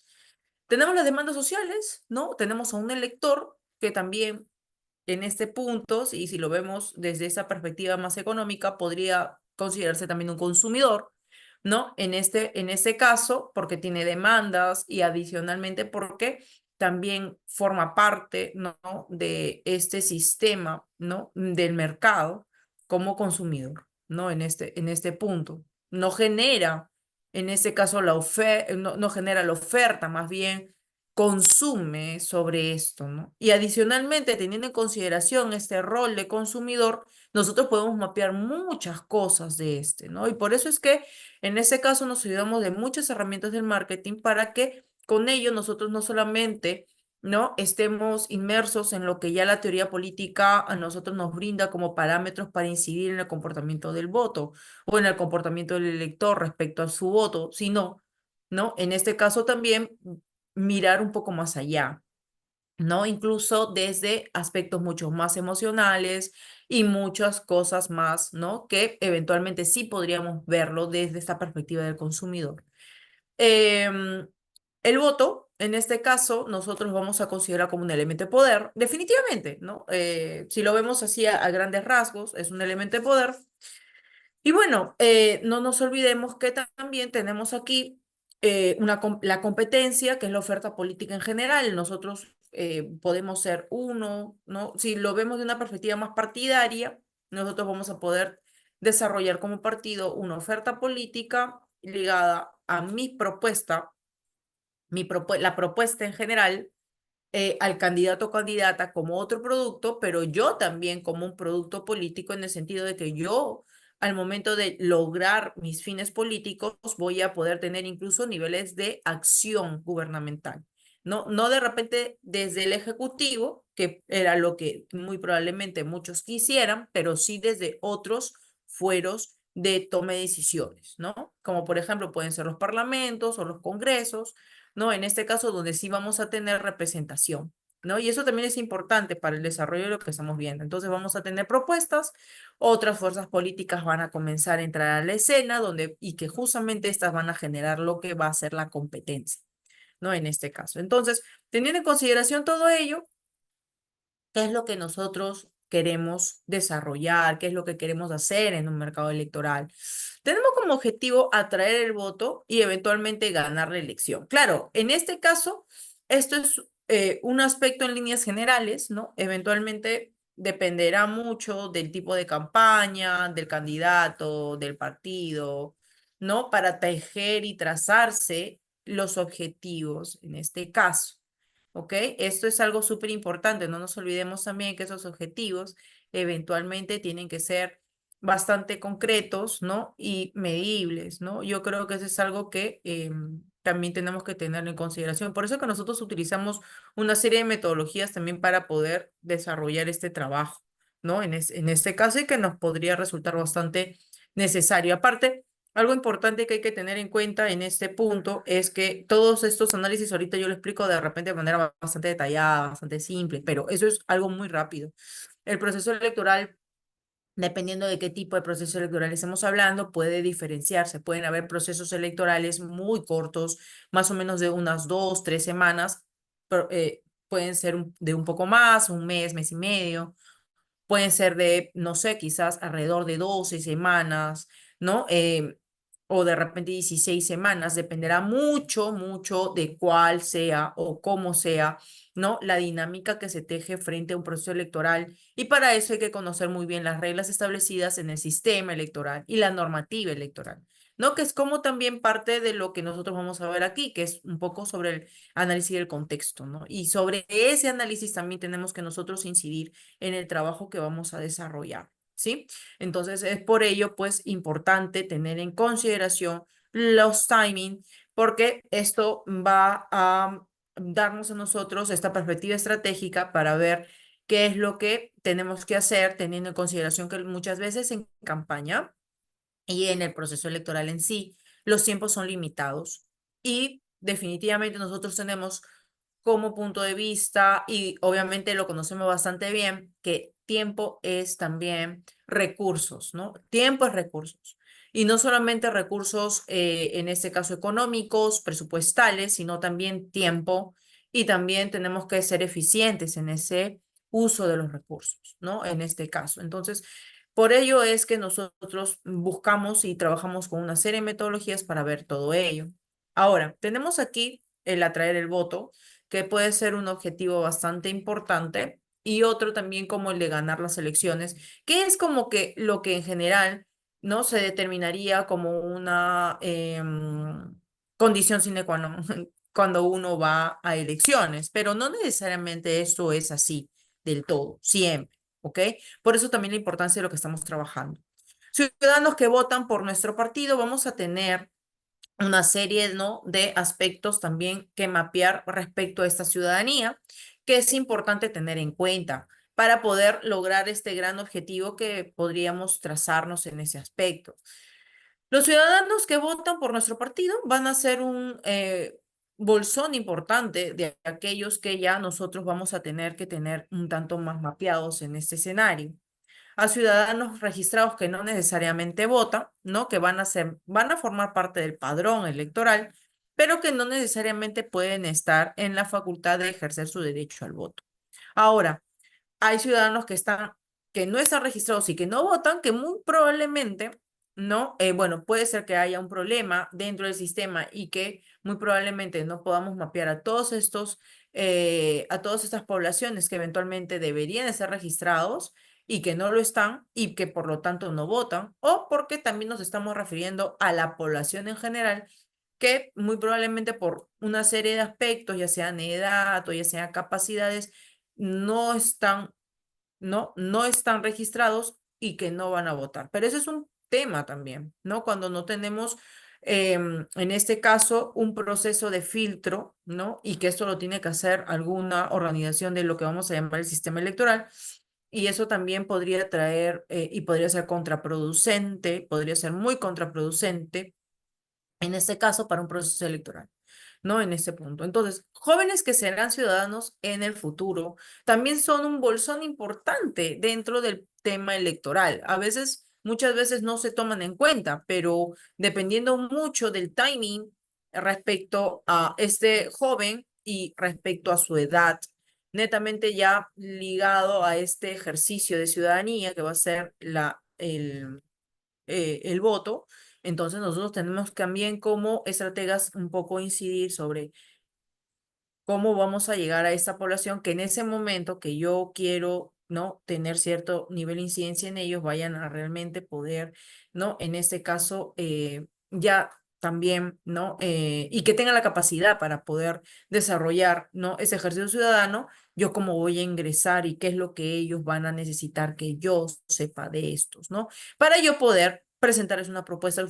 Tenemos las demandas sociales, ¿no? Tenemos a un elector que también en este punto, y si lo vemos desde esa perspectiva más económica, podría considerarse también un consumidor, ¿no? En este caso, porque tiene demandas y adicionalmente porque también forma parte, ¿no? De este sistema, ¿no? Del mercado como consumidor, ¿no? En este punto. No genera, en este caso, no genera la oferta, más bien consume sobre esto, ¿no? Y adicionalmente, teniendo en consideración este rol de consumidor, nosotros podemos mapear muchas cosas de este, ¿no? Y por eso es que en ese caso nos ayudamos de muchas herramientas del marketing para que con ello nosotros no solamente, ¿no? estemos inmersos en lo que ya la teoría política a nosotros nos brinda como parámetros para incidir en el comportamiento del voto o en el comportamiento del elector respecto a su voto, sino, ¿no? En este caso también mirar un poco más allá, ¿no? Incluso desde aspectos mucho más emocionales y muchas cosas más, ¿no? Que eventualmente sí podríamos verlo desde esta perspectiva del consumidor. Em, el voto, en este caso, nosotros vamos a considerar como un elemento de poder, definitivamente, ¿no? Si lo vemos así a grandes rasgos, es un elemento de poder. Y bueno, no nos olvidemos que también tenemos aquí la competencia, que es la oferta política en general. Nosotros podemos ser uno, ¿no? Si lo vemos de una perspectiva más partidaria, nosotros vamos a poder desarrollar como partido una oferta política ligada a mi propuesta, la propuesta en general al candidato o candidata como otro producto, pero yo también como un producto político en el sentido de que yo, al momento de lograr mis fines políticos, voy a poder tener incluso niveles de acción gubernamental. No, no de repente desde el Ejecutivo, que era lo que muy probablemente muchos quisieran, pero sí desde otros fueros de toma de decisiones, ¿no? Como por ejemplo pueden ser los parlamentos o los congresos, ¿no? En este caso, donde sí vamos a tener representación, ¿no? Y eso también es importante para el desarrollo de lo que estamos viendo. Entonces vamos a tener propuestas, otras fuerzas políticas van a comenzar a entrar a la escena, y que justamente estas van a generar lo que va a ser la competencia, ¿no? En este caso. Entonces, teniendo en consideración todo ello, qué es lo que nosotros queremos desarrollar, qué es lo que queremos hacer en un mercado electoral. Tenemos como objetivo atraer el voto y eventualmente ganar la elección. Claro, en este caso, esto es un aspecto en líneas generales, ¿no? Eventualmente dependerá mucho del tipo de campaña, del candidato, del partido, ¿no? Para tejer y trazarse los objetivos en este caso. ¿Ok? Esto es algo súper importante. No nos olvidemos también que esos objetivos eventualmente tienen que ser bastante concretos, ¿no? Y medibles, ¿no? Yo creo que eso es algo que también tenemos que tener en consideración. Por eso que nosotros utilizamos una serie de metodologías también para poder desarrollar este trabajo, ¿no? En este caso y que nos podría resultar bastante necesario. Aparte, algo importante que hay que tener en cuenta en este punto es que todos estos análisis ahorita yo lo explico de repente de manera bastante detallada, bastante simple, pero eso es algo muy rápido. El proceso electoral, dependiendo de qué tipo de proceso electoral estemos hablando, puede diferenciarse. Pueden haber procesos electorales muy cortos, más o menos de unas 2, 3 semanas, pueden ser de un poco más, un mes, mes y medio, pueden ser de, no sé, quizás alrededor de 12 semanas, ¿no? O de repente 16 semanas, dependerá mucho, mucho de cuál sea o cómo sea, ¿no? La dinámica que se teje frente a un proceso electoral. Y para eso hay que conocer muy bien las reglas establecidas en el sistema electoral y la normativa electoral, ¿no? Que es como también parte de lo que nosotros vamos a ver aquí, que es un poco sobre el análisis del contexto, ¿no? Y sobre ese análisis también tenemos que nosotros incidir en el trabajo que vamos a desarrollar, ¿sí? Entonces es por ello, pues, importante tener en consideración los timing, porque esto va a darnos a nosotros esta perspectiva estratégica para ver qué es lo que tenemos que hacer, teniendo en consideración que muchas veces en campaña y en el proceso electoral en sí, los tiempos son limitados y definitivamente nosotros tenemos como punto de vista y obviamente lo conocemos bastante bien, que tiempo es también recursos, ¿no? Tiempo es recursos. Y no solamente recursos, en este caso económicos, presupuestales, sino también tiempo y también tenemos que ser eficientes en ese uso de los recursos, ¿no? En este caso. Entonces, por ello es que nosotros buscamos y trabajamos con una serie de metodologías para ver todo ello. Ahora, tenemos aquí el atraer el voto, que puede ser un objetivo bastante importante, y otro también como el de ganar las elecciones, que es como que lo que en general no se determinaría como una condición sine qua non, cuando uno va a elecciones, pero no necesariamente esto es así del todo, siempre, ¿ok? Por eso también la importancia de lo que estamos trabajando. Ciudadanos que votan por nuestro partido, vamos a tener una serie, ¿no?, de aspectos también que mapear respecto a esta ciudadanía, que es importante tener en cuenta para poder lograr este gran objetivo que podríamos trazarnos en ese aspecto. Los ciudadanos que votan por nuestro partido van a ser un bolsón importante de aquellos que ya nosotros vamos a tener que tener un tanto más mapeados en este escenario. A ciudadanos registrados que no necesariamente votan, ¿no? Que van a formar parte del padrón electoral, pero que no necesariamente pueden estar en la facultad de ejercer su derecho al voto. Ahora, hay ciudadanos que no están registrados y que no votan, que muy probablemente, ¿no? Bueno, puede ser que haya un problema dentro del sistema y que muy probablemente no podamos mapear a todas estas poblaciones que eventualmente deberían ser registrados y que no lo están y que por lo tanto no votan, o porque también nos estamos refiriendo a la población en general que muy probablemente por una serie de aspectos, ya sean edad o ya sean capacidades, no están, no están registrados y que no van a votar. Pero ese es un tema también, ¿no? Cuando no tenemos, en este caso, un proceso de filtro, ¿no? Y que esto lo tiene que hacer alguna organización de lo que vamos a llamar el sistema electoral. Y eso también podría traer y podría ser contraproducente, podría ser muy contraproducente en este caso para un proceso electoral, ¿no? En ese punto. Entonces, jóvenes que serán ciudadanos en el futuro también son un bolsón importante dentro del tema electoral. A veces, muchas veces no se toman en cuenta, pero dependiendo mucho del timing respecto a este joven y respecto a su edad, netamente ya ligado a este ejercicio de ciudadanía que va a ser el voto. Entonces nosotros tenemos también como estrategas un poco incidir sobre cómo vamos a llegar a esta población que en ese momento que yo quiero, ¿no?, tener cierto nivel de incidencia en ellos, vayan a realmente poder, ¿no?, en este caso, ya también, ¿no? Y que tengan la capacidad para poder desarrollar, ¿no?, ese ejercicio ciudadano, yo cómo voy a ingresar y qué es lo que ellos van a necesitar que yo sepa de estos, ¿no? Para yo poder presentarles una propuesta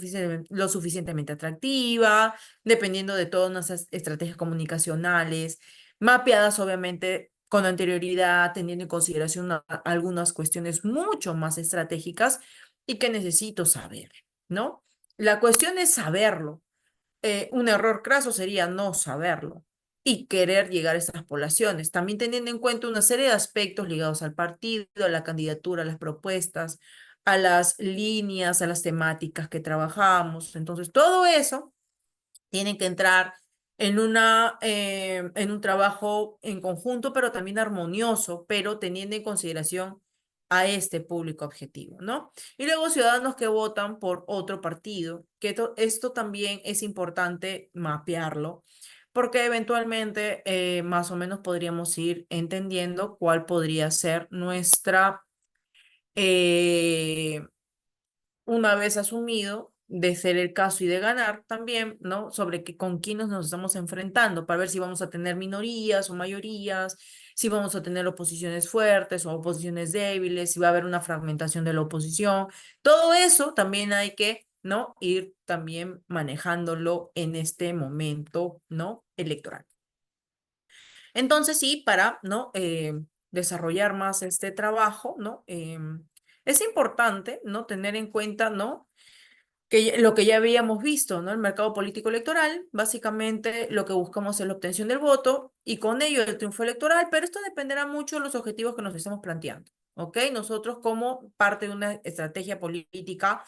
lo suficientemente atractiva, dependiendo de todas nuestras estrategias comunicacionales, mapeadas obviamente con anterioridad, teniendo en consideración algunas cuestiones mucho más estratégicas y que necesito saber, ¿no? La cuestión es saberlo. Un error craso sería no saberlo y querer llegar a estas poblaciones, también teniendo en cuenta una serie de aspectos ligados al partido, a la candidatura, a las propuestas, a las líneas, a las temáticas que trabajamos. Entonces, todo eso tienen que entrar en un trabajo en conjunto, pero también armonioso, pero teniendo en consideración a este público objetivo, ¿no? Y luego ciudadanos que votan por otro partido, que esto también es importante mapearlo, porque eventualmente más o menos podríamos ir entendiendo cuál podría ser nuestra eh, una vez asumido, de ser el caso y de ganar también, ¿no? Sobre con quiénes nos estamos enfrentando, para ver si vamos a tener minorías o mayorías, si vamos a tener oposiciones fuertes o oposiciones débiles, si va a haber una fragmentación de la oposición. Todo eso también hay que, ¿no?, ir también manejándolo en este momento, ¿no?, electoral. Entonces, sí, para, ¿no?, desarrollar más este trabajo, ¿no? Es importante, ¿no?, tener en cuenta, ¿no?, lo que ya habíamos visto, ¿no? El mercado político electoral, básicamente lo que buscamos es la obtención del voto y con ello el triunfo electoral, pero esto dependerá mucho de los objetivos que nos estamos planteando, ¿ok? Nosotros como parte de una estrategia política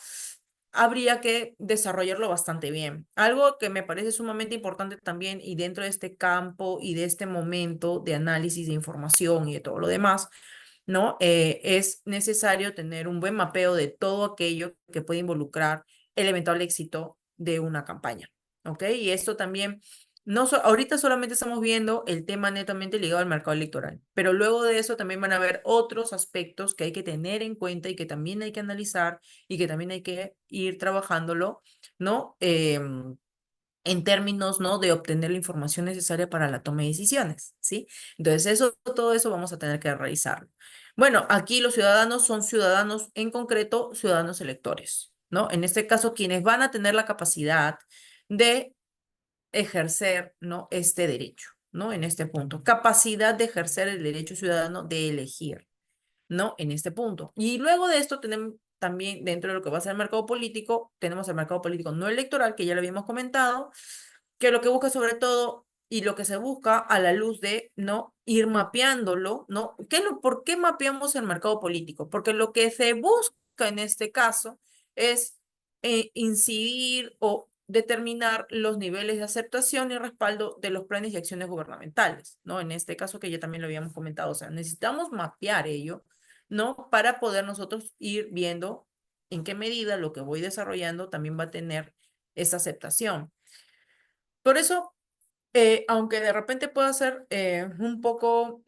habría que desarrollarlo bastante bien. Algo que me parece sumamente importante también y dentro de este campo y de este momento de análisis de información y de todo lo demás, ¿no? Es necesario tener un buen mapeo de todo aquello que puede involucrar el eventual éxito de una campaña, ¿ok? Y esto también, no ahorita solamente estamos viendo el tema netamente ligado al mercado electoral, pero luego de eso también van a haber otros aspectos que hay que tener en cuenta y que también hay que analizar y que también hay que ir trabajándolo, ¿no? en términos, ¿no? de obtener la información necesaria para la toma de decisiones, ¿sí? Entonces, todo eso vamos a tener que revisarlo. Bueno, aquí los ciudadanos son ciudadanos, en concreto, ciudadanos electores, ¿no? En este caso, quienes van a tener la capacidad de ejercer, ¿no? este derecho, ¿no? En este punto. Capacidad de ejercer el derecho ciudadano de elegir, ¿no? En este punto. Y luego de esto tenemos también dentro de lo que va a ser el mercado político, tenemos el mercado político no electoral, que ya lo habíamos comentado, que lo que busca sobre todo y lo que se busca a la luz de no ir mapeándolo, ¿no? ¿Por qué mapeamos el mercado político? Porque lo que se busca en este caso es incidir o determinar los niveles de aceptación y respaldo de los planes y acciones gubernamentales, ¿no? En este caso que ya también lo habíamos comentado, o sea, necesitamos mapear ello, ¿no? Para poder nosotros ir viendo en qué medida lo que voy desarrollando también va a tener esa aceptación. Por eso, aunque de repente pueda ser un poco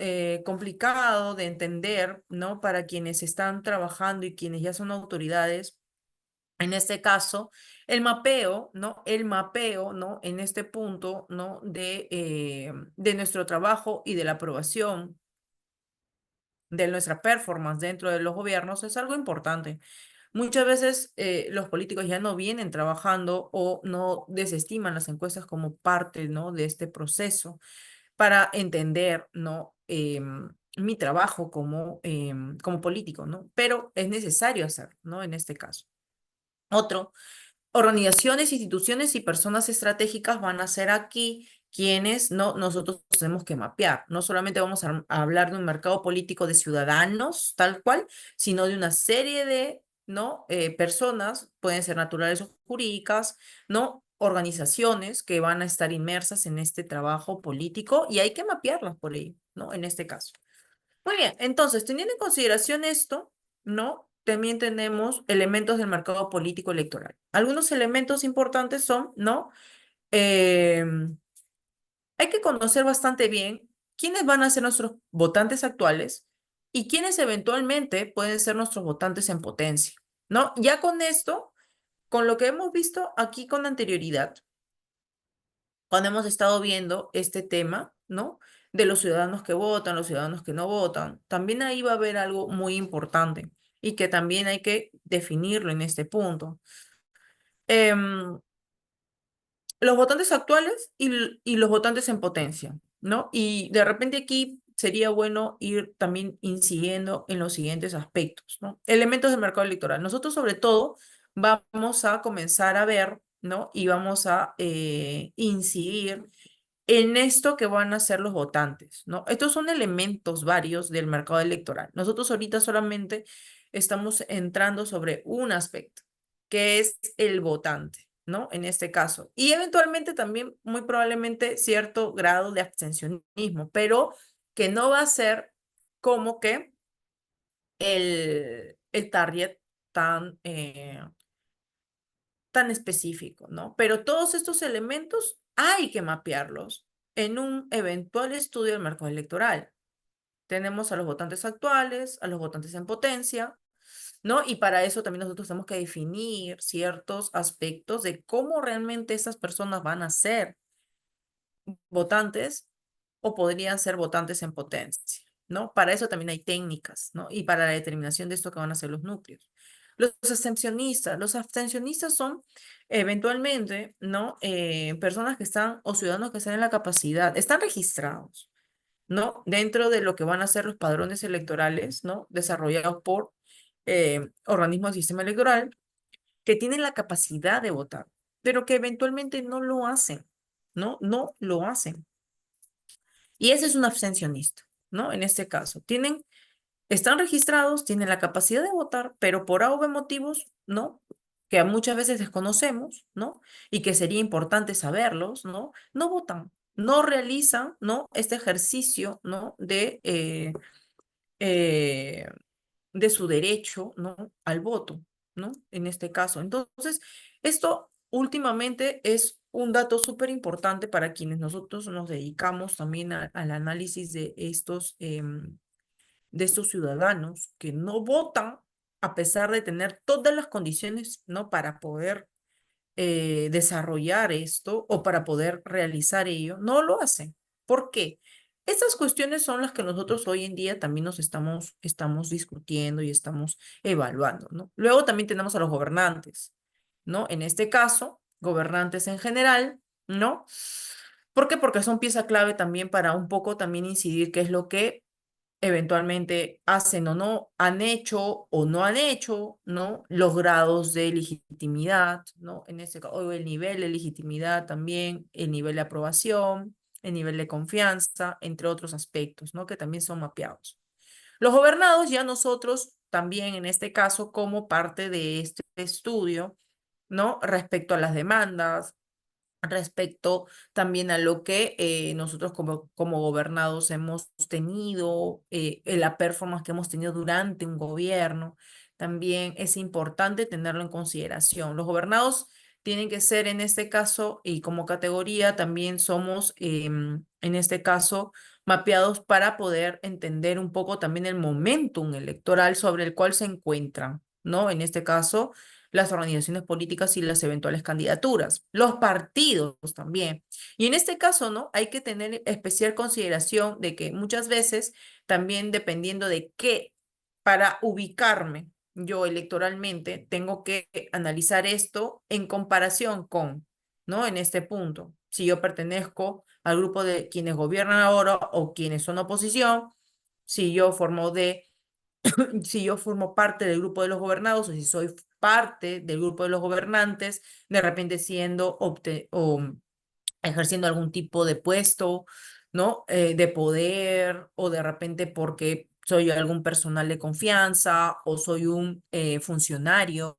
complicado de entender, ¿no? Para quienes están trabajando y quienes ya son autoridades, en este caso, el mapeo, ¿no? El mapeo, ¿no? En este punto, ¿no? De nuestro trabajo y de la aprobación de nuestra performance dentro de los gobiernos es algo importante. Muchas veces los políticos ya no vienen trabajando o no desestiman las encuestas como parte, ¿no? de este proceso para entender, ¿no? Mi trabajo como político, ¿no? Pero es necesario hacerlo, ¿no? En este caso. Otro, organizaciones, instituciones y personas estratégicas van a ser aquí quienes no, nosotros tenemos que mapear. No solamente vamos a hablar de un mercado político de ciudadanos, tal cual, sino de una serie de ¿no? Personas, pueden ser naturales o jurídicas, ¿no? Organizaciones que van a estar inmersas en este trabajo político y hay que mapearlas por ello, ¿no? En este caso. Muy bien, entonces, teniendo en consideración esto, ¿no? También tenemos elementos del mercado político electoral. Algunos elementos importantes son, ¿no? Hay que conocer bastante bien quiénes van a ser nuestros votantes actuales y quiénes eventualmente pueden ser nuestros votantes en potencia, ¿no? Ya con esto, con lo que hemos visto aquí con anterioridad, cuando hemos estado viendo este tema, ¿no? De los ciudadanos que votan, los ciudadanos que no votan, también ahí va a haber algo muy importante y que también hay que definirlo en este punto. Em, los votantes actuales y los votantes en potencia, ¿no? Y de repente aquí sería bueno ir también incidiendo en los siguientes aspectos, ¿no? Elementos del mercado electoral. Nosotros sobre todo vamos a comenzar a ver, ¿no? Y vamos a incidir en esto que van a ser los votantes, ¿no? Estos son elementos varios del mercado electoral. Nosotros ahorita solamente estamos entrando sobre un aspecto, que es el votante, ¿no? En este caso. Y eventualmente también, muy probablemente, cierto grado de abstencionismo, pero que no va a ser como que el target tan, tan específico, ¿no? Pero todos estos elementos hay que mapearlos en un eventual estudio del mercado electoral. Tenemos a los votantes actuales, a los votantes en potencia, ¿no? Y para eso también nosotros tenemos que definir ciertos aspectos de cómo realmente estas personas van a ser votantes o podrían ser votantes en potencia, ¿no? Para eso también hay técnicas, ¿no? Y para la determinación de esto que van a ser los núcleos. Los abstencionistas son eventualmente, ¿no? Personas que están o ciudadanos que están en la capacidad, están registrados, ¿no? Dentro de lo que van a ser los padrones electorales, ¿no? Desarrollados por organismos del sistema electoral que tienen la capacidad de votar, pero que eventualmente no lo hacen, ¿no? No lo hacen. Y ese es un abstencionista, ¿no? En este caso, están registrados, tienen la capacidad de votar, pero por A o B motivos, ¿no? Que muchas veces desconocemos, ¿no? Y que sería importante saberlos, ¿no? No votan, no realizan, ¿no? Este ejercicio, ¿no? Eh, de su derecho, ¿no? Al voto, ¿no? En este caso. Entonces, esto últimamente es un dato súper importante para quienes nosotros nos dedicamos también al análisis de estos ciudadanos que no votan a pesar de tener todas las condiciones, ¿no? Para poder desarrollar esto o para poder realizar ello, no lo hacen. ¿Por qué? Estas cuestiones son las que nosotros hoy en día también estamos discutiendo y estamos evaluando, ¿no? Luego también tenemos a los gobernantes, ¿no? En este caso, gobernantes en general, ¿no? ¿Por qué? Porque son pieza clave también para un poco también incidir qué es lo que eventualmente hacen o no, han hecho o no han hecho, ¿no? Los grados de legitimidad, ¿no? En este caso, o el nivel de legitimidad también, el nivel de aprobación, el nivel de confianza, entre otros aspectos, ¿no? Que también son mapeados. Los gobernados, ya nosotros también en este caso, como parte de este estudio, ¿no? Respecto a las demandas, respecto también a lo que nosotros como gobernados hemos tenido, la performance que hemos tenido durante un gobierno, también es importante tenerlo en consideración. Los gobernados tienen que ser en este caso y como categoría también somos en este caso mapeados para poder entender un poco también el momentum electoral sobre el cual se encuentran, ¿no? En este caso las organizaciones políticas y las eventuales candidaturas, los partidos también. Y en este caso, ¿no? Hay que tener especial consideración de que muchas veces también dependiendo de qué, para ubicarme yo electoralmente, tengo que analizar esto en comparación con, ¿no? En este punto, si yo pertenezco al grupo de quienes gobiernan ahora o quienes son oposición, si yo formo de si yo formo parte del grupo de los gobernados o si soy parte del grupo de los gobernantes, de repente siendo o ejerciendo algún tipo de puesto, ¿no? De poder o de repente porque soy algún personal de confianza o soy un funcionario.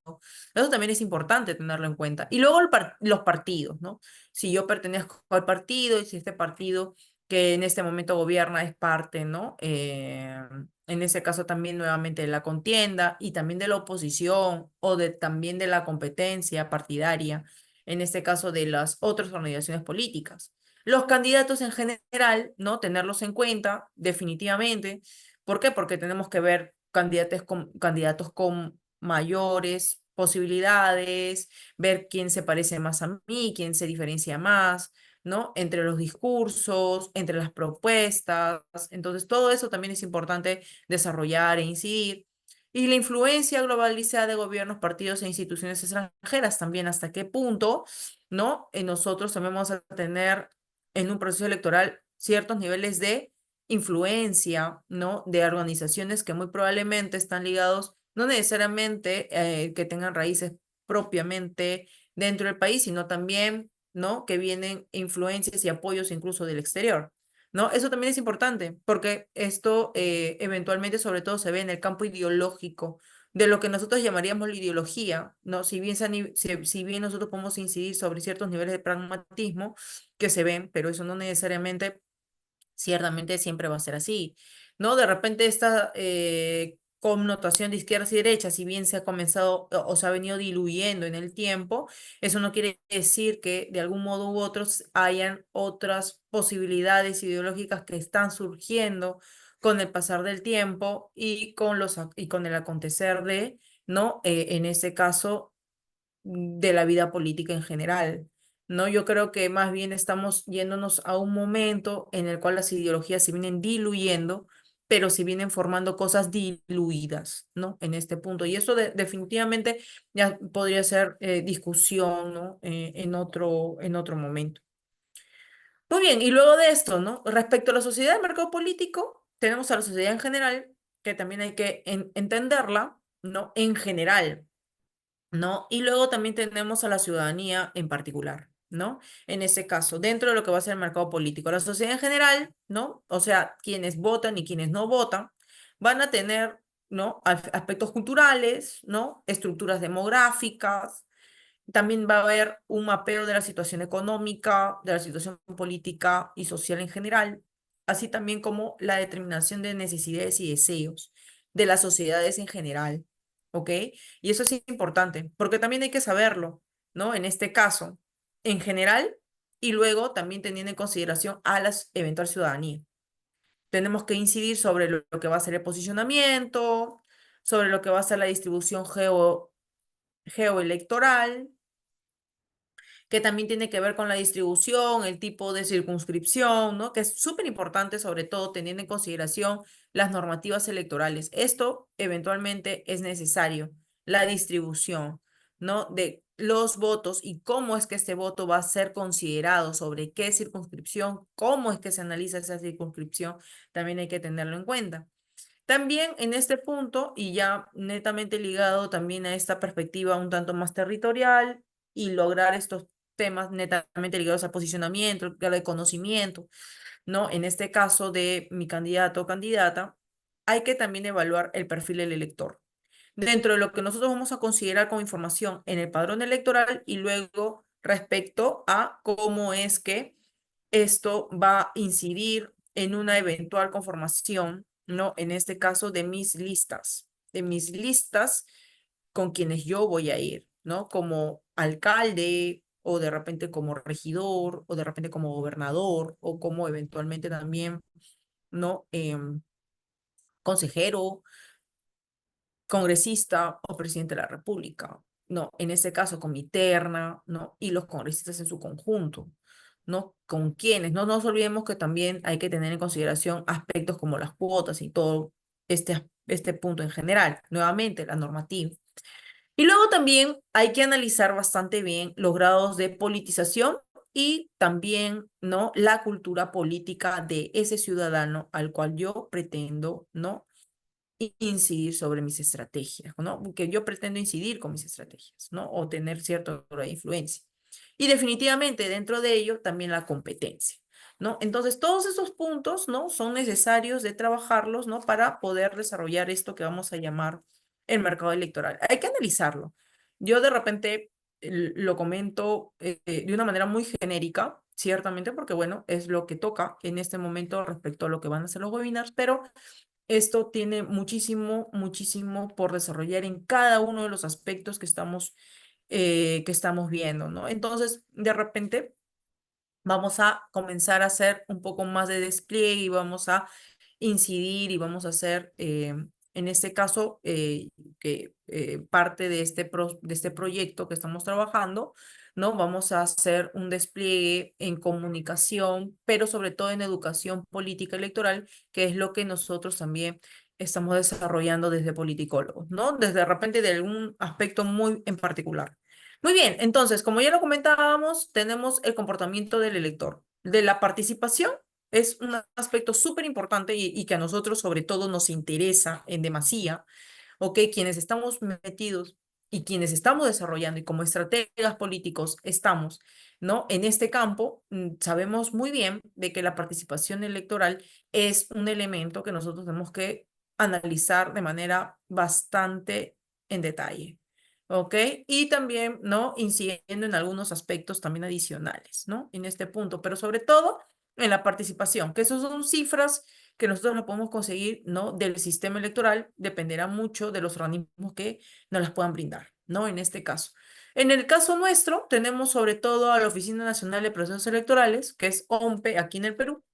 Eso también es importante tenerlo en cuenta. Y luego los partidos, ¿no? Si yo pertenezco al partido y si este partido que en este momento gobierna es parte, ¿no? En ese caso también nuevamente de la contienda y también de la oposición o también de la competencia partidaria en este caso de las otras organizaciones políticas. Los candidatos en general, ¿no? Tenerlos en cuenta, definitivamente. ¿Por qué? Porque tenemos que ver candidatos con mayores posibilidades, ver quién se parece más a mí, quién se diferencia más, ¿no? Entre los discursos, entre las propuestas. Entonces, todo eso también es importante desarrollar e incidir. Y la influencia globalizada de gobiernos, partidos e instituciones extranjeras también, hasta qué punto, ¿no? Nosotros también vamos a tener en un proceso electoral ciertos niveles de influencia, ¿no? De organizaciones que muy probablemente están ligados, no necesariamente que tengan raíces propiamente dentro del país, sino también, ¿no? Que vienen influencias y apoyos incluso del exterior. ¿No? Eso también es importante, porque esto eventualmente sobre todo se ve en el campo ideológico de lo que nosotros llamaríamos la ideología, ¿no? Si bien nosotros podemos incidir sobre ciertos niveles de pragmatismo que se ven, pero eso no necesariamente ciertamente siempre va a ser así, ¿no? De repente esta connotación de izquierdas y derechas, si bien se ha comenzado o se ha venido diluyendo en el tiempo, eso no quiere decir que de algún modo u otros hayan otras posibilidades ideológicas que están surgiendo con el pasar del tiempo y y con el acontecer de, ¿no? En este caso de la vida política en general, ¿no? Yo creo que más bien estamos yéndonos a un momento en el cual las ideologías se vienen diluyendo, pero se vienen formando cosas diluidas, ¿no? En este punto. Y eso definitivamente ya podría ser discusión, ¿no? En otro momento. Muy bien, y luego de esto, ¿no? Respecto a la sociedad del mercado político, tenemos a la sociedad en general, que también hay que entenderla, ¿no? En general. ¿No? Y luego también tenemos a la ciudadanía en particular, ¿no? En ese caso, dentro de lo que va a ser el mercado político, la sociedad en general, ¿no? O sea, quienes votan y quienes no votan, van a tener, ¿no? Aspectos culturales, ¿no? Estructuras demográficas, también va a haber un mapeo de la situación económica, de la situación política y social en general, así también como la determinación de necesidades y deseos de las sociedades en general, ¿ok? Y eso es importante, porque también hay que saberlo, ¿no? En este caso, en general, y luego también teniendo en consideración a la eventual ciudadanía. Tenemos que incidir sobre lo que va a ser el posicionamiento, sobre lo que va a ser la distribución geoelectoral, que también tiene que ver con la distribución, el tipo de circunscripción, ¿no? Que es súper importante, sobre todo teniendo en consideración las normativas electorales. Esto eventualmente es necesario, la distribución, ¿no? De los votos y cómo es que este voto va a ser considerado, sobre qué circunscripción, cómo es que se analiza esa circunscripción, también hay que tenerlo en cuenta. También en este punto, y ya netamente ligado también a esta perspectiva un tanto más territorial y lograr estos temas netamente ligados al posicionamiento, al conocimiento, ¿no? En este caso de mi candidato o candidata, hay que también evaluar el perfil del elector. Dentro de lo que nosotros vamos a considerar como información en el padrón electoral y luego respecto a cómo es que esto va a incidir en una eventual conformación, ¿no? En este caso de mis listas con quienes yo voy a ir, ¿no? Como alcalde o de repente como regidor o de repente como gobernador o como eventualmente también, ¿no? Consejero, congresista o presidente de la República, ¿no? En este caso con mi terna, ¿no? Y los congresistas en su conjunto, ¿no? ¿Con quiénes? No nos olvidemos que también hay que tener en consideración aspectos como las cuotas y todo este punto en general. Nuevamente, la normativa. Y luego también hay que analizar bastante bien los grados de politización y también, ¿no? La cultura política de ese ciudadano al cual yo pretendo, ¿no? Incidir sobre mis estrategias, ¿no? Porque yo pretendo incidir con mis estrategias, ¿no? O tener cierta influencia. Y definitivamente dentro de ello también la competencia, ¿no? Entonces, todos esos puntos, ¿no? Son necesarios de trabajarlos, ¿no? Para poder desarrollar esto que vamos a llamar el mercado electoral. Hay que analizarlo. Yo de repente lo comento de una manera muy genérica, ciertamente, porque bueno, es lo que toca en este momento respecto a lo que van a ser los webinars, pero esto tiene muchísimo, muchísimo por desarrollar en cada uno de los aspectos que estamos viendo, ¿no? Entonces, de repente, vamos a comenzar a hacer un poco más de despliegue y vamos a incidir y vamos a hacer, en este caso, que parte de de este proyecto que estamos trabajando, ¿no? Vamos a hacer un despliegue en comunicación, pero sobre todo en educación política electoral, que es lo que nosotros también estamos desarrollando desde politicólogos, ¿no? Desde de repente de algún aspecto muy en particular. Muy bien, entonces, como ya lo comentábamos, tenemos el comportamiento del elector. De la participación es un aspecto súper importante y que a nosotros sobre todo nos interesa en demasía, ¿ok? Quienes estamos metidos y quienes estamos desarrollando y como estrategas políticos estamos, ¿no? En este campo, sabemos muy bien de que la participación electoral es un elemento que nosotros tenemos que analizar de manera bastante en detalle. ¿Ok? Y también, ¿no? Incidiendo en algunos aspectos también adicionales, ¿no? En este punto, pero sobre todo en la participación, que esas son cifras que nosotros no podemos conseguir, ¿no? Del sistema electoral, dependerá mucho de los organismos que nos las puedan brindar, ¿no? En este caso. En el caso nuestro, tenemos sobre todo a la Oficina Nacional de Procesos Electorales, que es OMPE aquí en el Perú,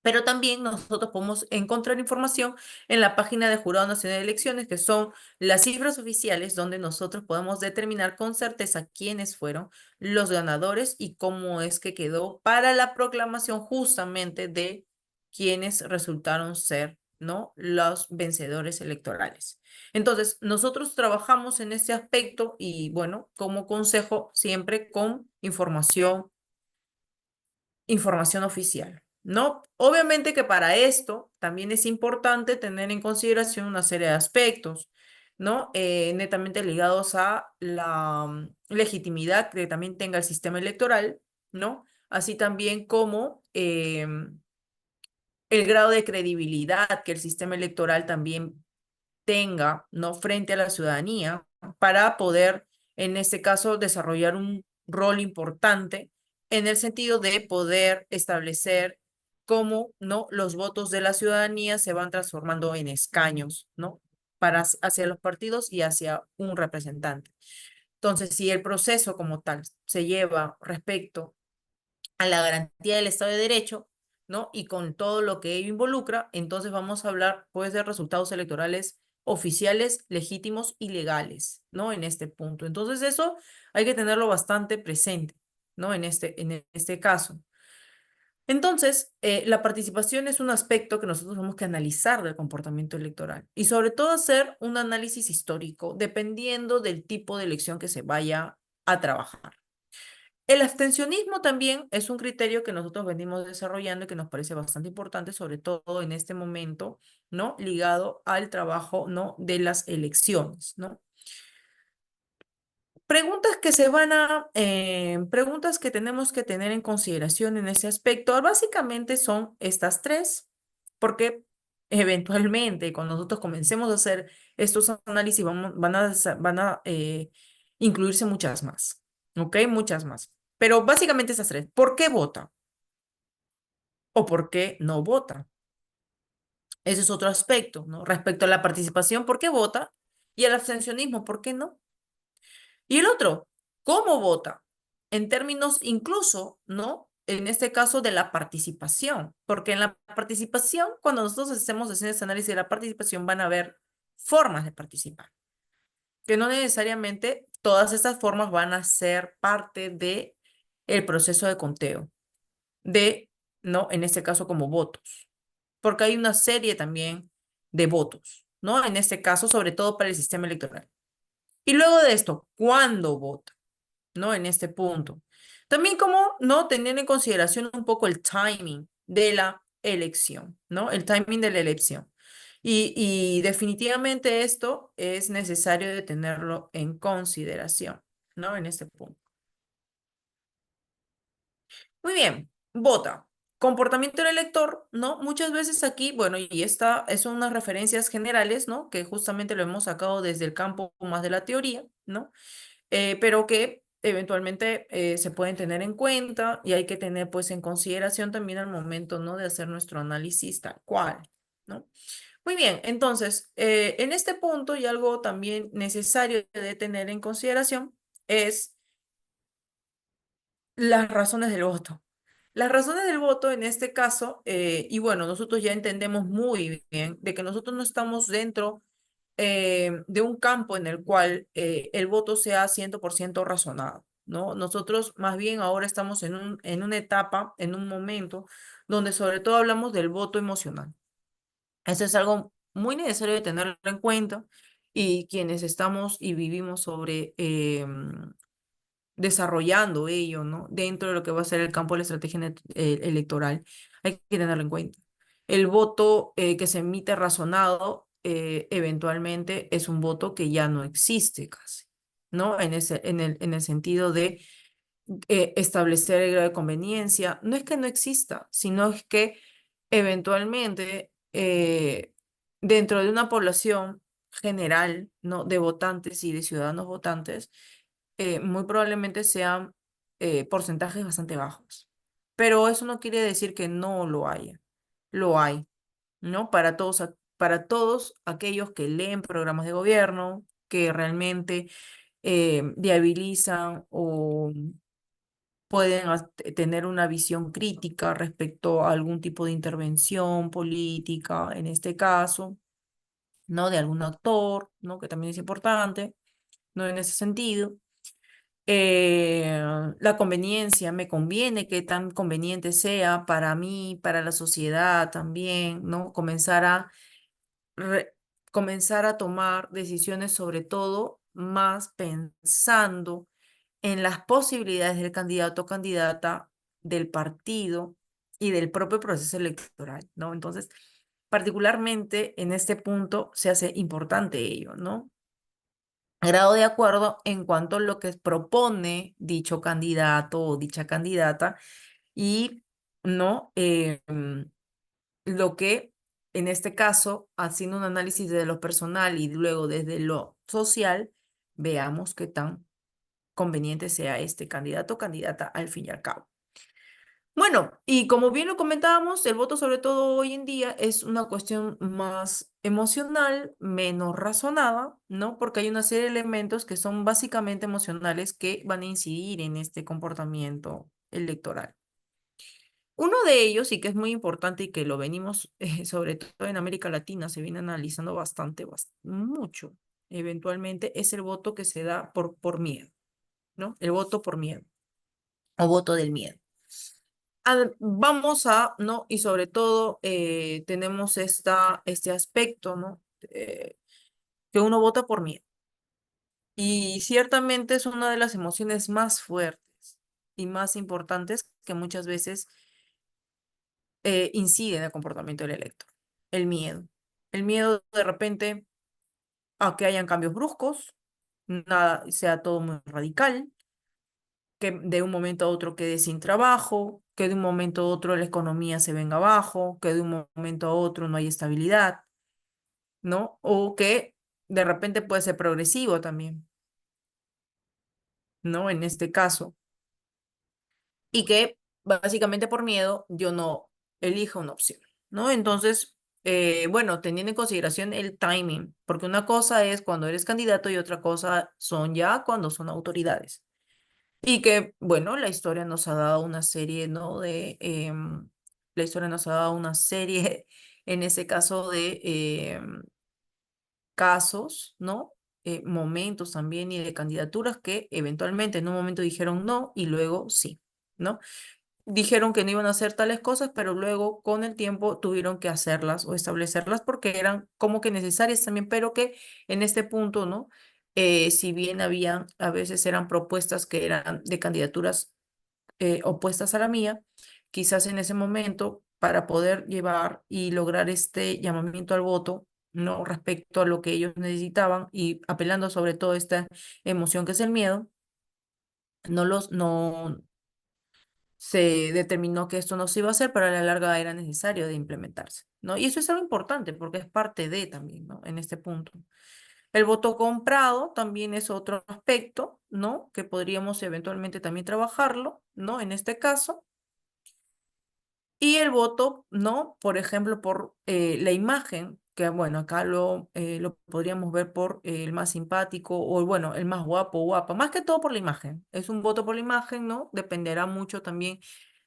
pero también nosotros podemos encontrar información en la página de Jurado Nacional de Elecciones, que son las cifras oficiales donde nosotros podemos determinar con certeza quiénes fueron los ganadores y cómo es que quedó para la proclamación justamente de quienes resultaron ser, ¿no? Los vencedores electorales. Entonces, nosotros trabajamos en este aspecto y, bueno, como consejo, siempre con información oficial, ¿no? Obviamente que para esto también es importante tener en consideración una serie de aspectos, ¿no? Netamente ligados a la legitimidad que también tenga el sistema electoral, ¿no? Así también como el grado de credibilidad que el sistema electoral también tenga, ¿no? Frente a la ciudadanía para poder, en este caso, desarrollar un rol importante en el sentido de poder establecer cómo, ¿no? Los votos de la ciudadanía se van transformando en escaños, ¿no? Hacia los partidos y hacia un representante. Entonces, si el proceso como tal se lleva respecto a la garantía del Estado de Derecho, ¿no? Y con todo lo que ello involucra, entonces vamos a hablar, pues, de resultados electorales oficiales legítimos y legales, ¿no? En este punto. Entonces eso hay que tenerlo bastante presente, ¿no? En este caso. Entonces, la participación es un aspecto que nosotros tenemos que analizar del comportamiento electoral y sobre todo hacer un análisis histórico dependiendo del tipo de elección que se vaya a trabajar. El abstencionismo también es un criterio que nosotros venimos desarrollando y que nos parece bastante importante, sobre todo en este momento, ¿no? Ligado al trabajo, ¿no? De las elecciones, ¿no? Preguntas que tenemos que tener en consideración en ese aspecto, básicamente son estas tres, porque eventualmente cuando nosotros comencemos a hacer estos análisis van a incluirse muchas más, ¿ok? Muchas más. Pero básicamente esas tres. ¿Por qué vota? ¿O por qué no vota? Ese es otro aspecto, ¿no? Respecto a la participación, ¿por qué vota? Y el abstencionismo, ¿por qué no? Y el otro, ¿cómo vota? En términos incluso, ¿no? En este caso de la participación, porque en la participación, cuando nosotros hacemos ese análisis de la participación, van a haber formas de participar, que no necesariamente todas estas formas van a ser parte de el proceso de conteo, de, ¿no? En este caso como votos, porque hay una serie también de votos, ¿no? En este caso, sobre todo para el sistema electoral. Y luego de esto, ¿cuándo vota? ¿No? En este punto. También como, ¿no? Tener en consideración un poco el timing de la elección, ¿no? El timing de la elección. Y definitivamente esto es necesario de tenerlo en consideración, ¿no? En este punto. Muy bien, vota. Comportamiento del elector, ¿no? Muchas veces aquí, bueno, y esta son unas referencias generales, ¿no? Que justamente lo hemos sacado desde el campo más de la teoría, ¿no? Pero que eventualmente se pueden tener en cuenta y hay que tener pues en consideración también al momento, ¿no? De hacer nuestro análisis tal cual, ¿no? Muy bien, entonces, en este punto y algo también necesario de tener en consideración es las razones del voto. Las razones del voto en este caso, y bueno, nosotros ya entendemos muy bien de que nosotros no estamos dentro de un campo en el cual el voto sea 100% razonado, ¿no? Nosotros más bien ahora estamos en una etapa, en un momento, donde sobre todo hablamos del voto emocional. Eso es algo muy necesario de tenerlo en cuenta y quienes estamos y vivimos sobre desarrollando ello, ¿no? Dentro de lo que va a ser el campo de la estrategia electoral, hay que tenerlo en cuenta. El voto que se emite razonado eventualmente es un voto que ya no existe casi, ¿no? En el sentido de establecer el grado de conveniencia. No es que no exista, sino es que eventualmente dentro de una población general, ¿no? De votantes y de ciudadanos votantes, muy probablemente sean porcentajes bastante bajos. Pero eso no quiere decir que no lo haya. Lo hay, ¿no? Para todos aquellos que leen programas de gobierno, que realmente viabilizan o pueden tener una visión crítica respecto a algún tipo de intervención política, en este caso, ¿no? De algún actor, ¿no? Que también es importante, ¿no? En ese sentido. La conveniencia, me conviene, que tan conveniente sea para mí, para la sociedad también, ¿no? Re- comenzar a tomar decisiones sobre todo más pensando en las posibilidades del candidato o candidata, del partido y del propio proceso electoral, ¿no? Entonces, particularmente en este punto se hace importante ello, ¿no? Grado de acuerdo en cuanto a lo que propone dicho candidato o dicha candidata y no lo que en este caso, haciendo un análisis desde lo personal y luego desde lo social, veamos qué tan conveniente sea este candidato o candidata al fin y al cabo. Bueno, y como bien lo comentábamos, el voto sobre todo hoy en día es una cuestión más emocional, menos razonada, ¿no? Porque hay una serie de elementos que son básicamente emocionales que van a incidir en este comportamiento electoral. Uno de ellos, y que es muy importante y que lo venimos, sobre todo en América Latina, se viene analizando mucho, eventualmente, es el voto que se da por miedo, ¿no? El voto por miedo o voto del miedo. Vamos a, ¿no? Y sobre todo tenemos este aspecto, ¿no? Que uno vota por miedo. Y ciertamente es una de las emociones más fuertes y más importantes que muchas veces incide en el comportamiento del elector. El miedo. El miedo de repente a que hayan cambios bruscos, nada, sea todo muy radical, que de un momento a otro quede sin trabajo, que de un momento a otro la economía se venga abajo, que de un momento a otro no hay estabilidad, ¿no? O que de repente puede ser progresivo también, ¿no? En este caso. Y que básicamente por miedo yo no elijo una opción, ¿no? Entonces, bueno, teniendo en consideración el timing, porque una cosa es cuando eres candidato y otra cosa son ya cuando son autoridades. Y que, bueno, la historia nos ha dado una serie, ¿no? La historia nos ha dado una serie, en ese caso, de casos, ¿no? Momentos también y de candidaturas que eventualmente en un momento dijeron no y luego sí, ¿no? Dijeron que no iban a hacer tales cosas, pero luego con el tiempo tuvieron que hacerlas o establecerlas porque eran como que necesarias también, pero que en este punto, ¿no? Si bien habían, a veces eran propuestas que eran de candidaturas opuestas a la mía, quizás en ese momento para poder llevar y lograr este llamamiento al voto, ¿no? Respecto a lo que ellos necesitaban y apelando sobre todo a esta emoción que es el miedo, no se determinó que esto no se iba a hacer, pero a la larga era necesario de implementarse, ¿no? Y eso es algo importante porque es parte de también, ¿no? En este punto. El voto comprado también es otro aspecto, ¿no? Que podríamos eventualmente también trabajarlo, ¿no? En este caso. Y el voto, ¿no? Por ejemplo, por la imagen, que bueno, acá lo podríamos ver por el más simpático o bueno, el más guapo o guapa, más que todo por la imagen. Es un voto por la imagen, ¿no? Dependerá mucho también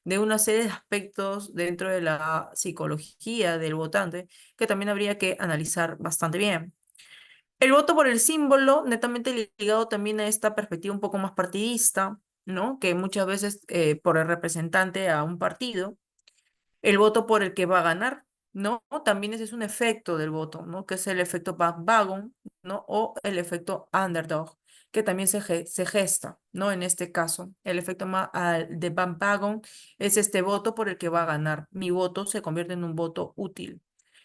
de una serie de aspectos dentro de la psicología del votante que también habría que analizar bastante bien. El voto por el símbolo, netamente ligado también a esta perspectiva un poco más partidista, ¿no? Que muchas veces por el representante a un partido el voto por el que va a ganar, ¿no? También ese es un efecto del voto, ¿no? Que es el efecto bandwagon, ¿no? O el efecto underdog, que también se gesta, ¿no? En este caso, el efecto de bandwagon es este voto por el que va a ganar. Mi voto se convierte en un voto útil.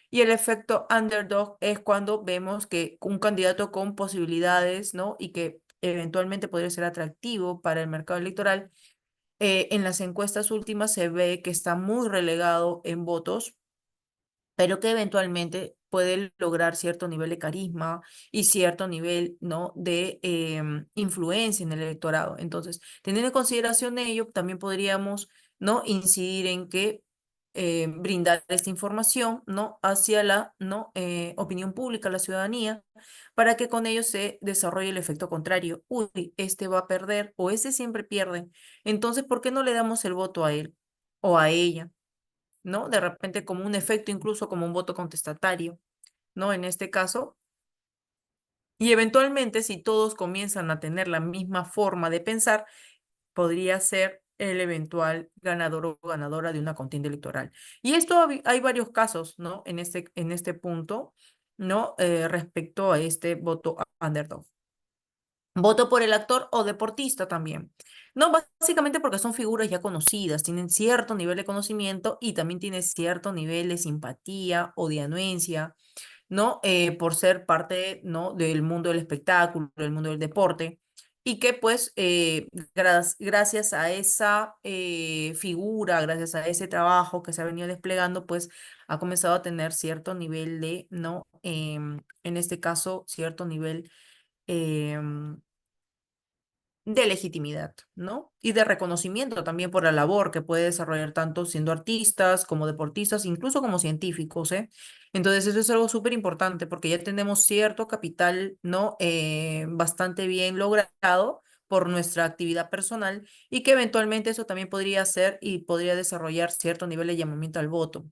Y el efecto underdog es cuando vemos que un candidato con posibilidades, ¿no? Y que eventualmente podría ser atractivo para el mercado electoral en las encuestas últimas se ve que está muy relegado en votos, pero que eventualmente puede lograr cierto nivel de carisma y cierto nivel, ¿no? de influencia en el electorado. Entonces, teniendo en consideración ello, también podríamos, ¿no? incidir en que brindar esta información, ¿no? hacia la, ¿no? Opinión pública, la ciudadanía, para que con ello se desarrolle el efecto contrario. Uy, este va a perder o este siempre pierde. Entonces, ¿por qué no le damos el voto a él o a ella? ¿No? De repente como un efecto, incluso como un voto contestatario, ¿no? En este caso. Y eventualmente, si todos comienzan a tener la misma forma de pensar, podría ser el eventual ganador o ganadora de una contienda electoral. Y esto hay varios casos, ¿no? En este punto, ¿no? Respecto a este voto underdog. Voto por el actor o deportista también. No, básicamente porque son figuras ya conocidas, tienen cierto nivel de conocimiento y también tienen cierto nivel de simpatía o de anuencia, ¿no? Por ser parte, ¿no? del mundo del espectáculo, del mundo del deporte. Y que pues gracias a esa figura, gracias a ese trabajo que se ha venido desplegando, pues ha comenzado a tener cierto nivel de, ¿no? En este caso, cierto nivel em, de legitimidad, ¿no? Y de reconocimiento también por la labor que puede desarrollar tanto siendo artistas como deportistas, incluso como científicos, ¿eh? Entonces eso es algo súper importante porque ya tenemos cierto capital, ¿no? Bastante bien logrado por nuestra actividad personal y que eventualmente eso también podría ser y podría desarrollar cierto nivel de llamamiento al voto.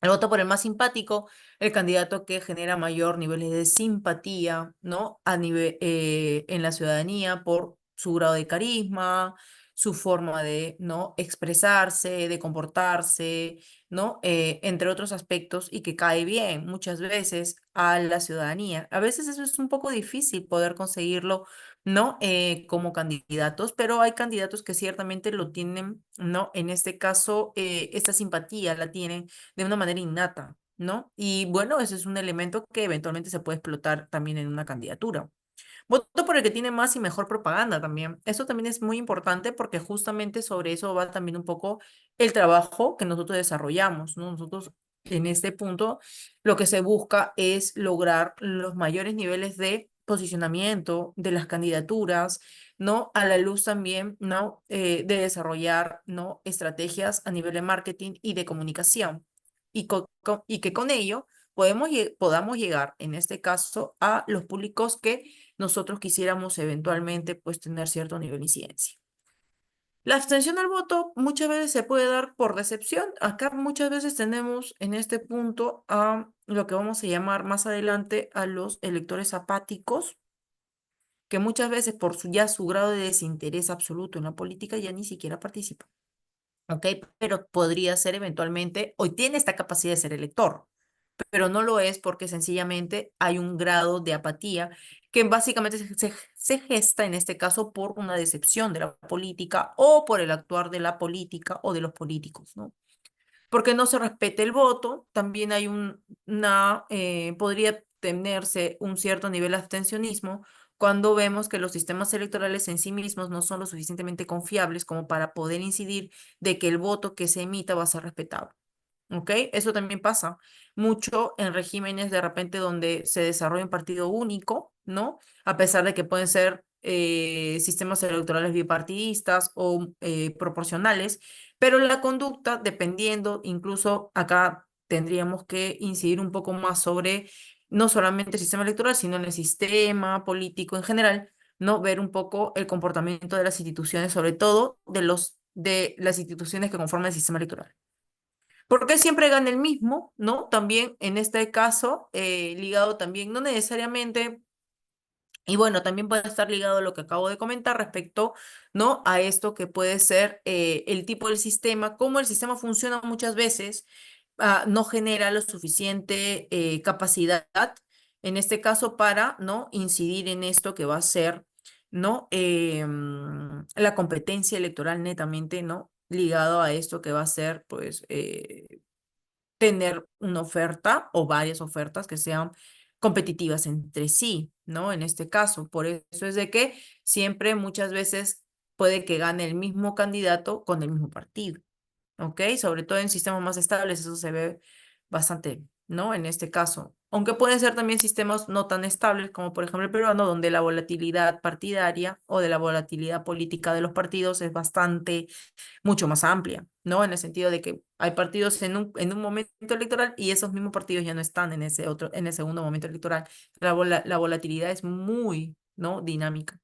El voto por el más simpático, el candidato que genera mayor niveles de simpatía, ¿no? A nivel, en la ciudadanía por su grado de carisma, su forma de, ¿no? expresarse, de comportarse, ¿no? Entre otros aspectos, y que cae bien muchas veces a la ciudadanía. A veces eso es un poco difícil poder conseguirlo, ¿no? Como candidatos, pero hay candidatos que ciertamente lo tienen, ¿no? En este caso, esta simpatía la tienen de una manera innata, ¿no? Y bueno, ese es un elemento que eventualmente se puede explotar también en una candidatura. Voto por el que tiene más y mejor propaganda también. Eso también es muy importante porque justamente sobre eso va también un poco el trabajo que nosotros desarrollamos, ¿no? Nosotros en este punto lo que se busca es lograr los mayores niveles de posicionamiento de las candidaturas, ¿no? A la luz también, ¿no? De desarrollar, ¿no? Estrategias a nivel de marketing y de comunicación. Y que con ello podamos llegar, en este caso, a los públicos que nosotros quisiéramos eventualmente pues tener cierto nivel de incidencia. La abstención al voto muchas veces se puede dar por decepción. Acá muchas veces tenemos en este punto a lo que vamos a llamar más adelante a los electores apáticos, que muchas veces por ya su grado de desinterés absoluto en la política ya ni siquiera participan. ¿Ok? Pero podría ser eventualmente, hoy tiene esta capacidad de ser elector, pero no lo es porque sencillamente hay un grado de apatía que básicamente se gesta en este caso por una decepción de la política o por el actuar de la política o de los políticos, ¿no? Porque no se respete el voto, también hay podría tenerse un cierto nivel de abstencionismo cuando vemos que los sistemas electorales en sí mismos no son lo suficientemente confiables como para poder incidir de que el voto que se emita va a ser respetado. ¿Ok? Eso también pasa mucho en regímenes de repente donde se desarrolla un partido único, ¿no? A pesar de que pueden ser sistemas electorales bipartidistas o proporcionales, pero la conducta, dependiendo, incluso acá tendríamos que incidir un poco más sobre no solamente el sistema electoral, sino en el sistema político en general, ¿no? Ver un poco el comportamiento de las instituciones, sobre todo de las instituciones que conforman el sistema electoral. ¿Por qué siempre gana el mismo? ¿No? También en este caso, ligado también, no necesariamente, y bueno, también puede estar ligado a lo que acabo de comentar respecto, ¿no? A esto que puede ser el tipo del sistema, cómo el sistema funciona muchas veces, no genera lo suficiente capacidad, en este caso, para, ¿no? Incidir en esto que va a ser, ¿no? La competencia electoral netamente, ¿no? Ligado a esto que va a ser, pues, tener una oferta o varias ofertas que sean competitivas entre sí, ¿no? En este caso, por eso es de que siempre muchas veces puede que gane el mismo candidato con el mismo partido. ¿Ok? Sobre todo en sistemas más estables, eso se ve bastante, ¿no? En este caso. Aunque pueden ser también sistemas no tan estables, como por ejemplo el peruano, donde la volatilidad partidaria o de la volatilidad política de los partidos es bastante, mucho más amplia, ¿no? En el sentido de que hay partidos en un momento electoral y esos mismos partidos ya no están en ese otro, en el segundo momento electoral. La volatilidad es muy, ¿no? Dinámica.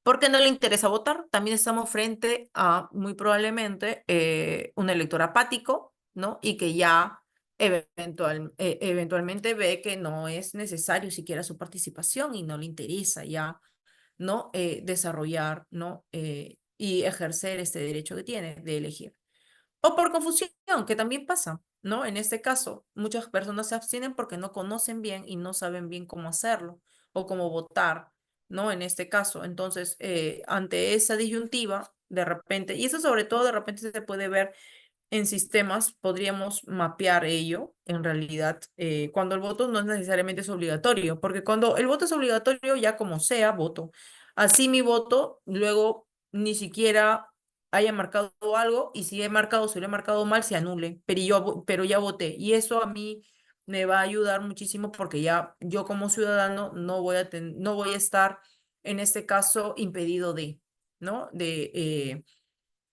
¿Por qué no le interesa votar? También estamos frente a, muy probablemente, un elector apático, ¿no? Y que ya eventualmente ve que no es necesario siquiera su participación y no le interesa ya, ¿no? Desarrollar, ¿no? Y ejercer este derecho que tiene de elegir. O por confusión, que también pasa, ¿no? En este caso, muchas personas se abstienen porque no conocen bien y no saben bien cómo hacerlo o cómo votar, ¿no? En este caso, entonces, ante esa disyuntiva, de repente, y eso sobre todo de repente se puede ver en sistemas, podríamos mapear ello en realidad, cuando el voto no es necesariamente es obligatorio, porque cuando el voto es obligatorio, ya como sea, voto. Así mi voto, luego ni siquiera haya marcado algo, y si he marcado, si lo he marcado mal, se anule, pero ya voté. Y eso a mí me va a ayudar muchísimo porque ya yo como ciudadano no voy a estar en este caso impedido de, ¿no?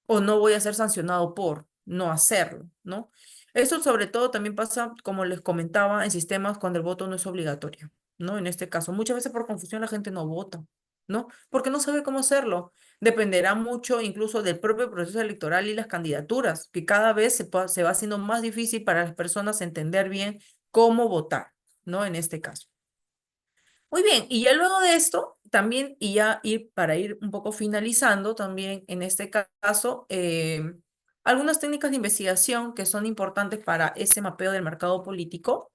O no voy a ser sancionado por no hacerlo, ¿no? Eso sobre todo también pasa, como les comentaba, en sistemas cuando el voto no es obligatorio, ¿no? En este caso, muchas veces por confusión la gente no vota. ¿no? Porque no sabe cómo hacerlo. Dependerá mucho incluso del propio proceso electoral y las candidaturas, que cada vez se va haciendo más difícil para las personas entender bien cómo votar, ¿no? En este caso. Muy bien, y ya luego de esto, también, y ya ir para ir un poco finalizando, también en este caso, algunas técnicas de investigación que son importantes para ese mapeo del mercado político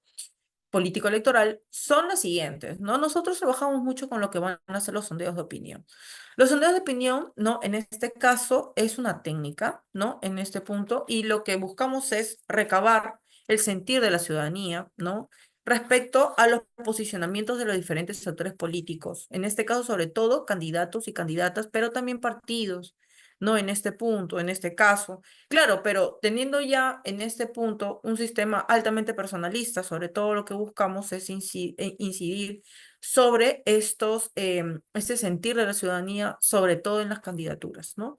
electoral son las siguientes, ¿no? Nosotros trabajamos mucho con lo que van a ser los sondeos de opinión. Los sondeos de opinión, ¿no? En este caso es una técnica, ¿no? En este punto, y lo que buscamos es recabar el sentir de la ciudadanía, ¿no? Respecto a los posicionamientos de los diferentes sectores políticos, en este caso sobre todo candidatos y candidatas, pero también partidos, ¿no? En este punto, en este caso. Claro, pero teniendo ya en este punto un sistema altamente personalista, sobre todo lo que buscamos es incidir sobre este sentir de la ciudadanía, sobre todo en las candidaturas, ¿no?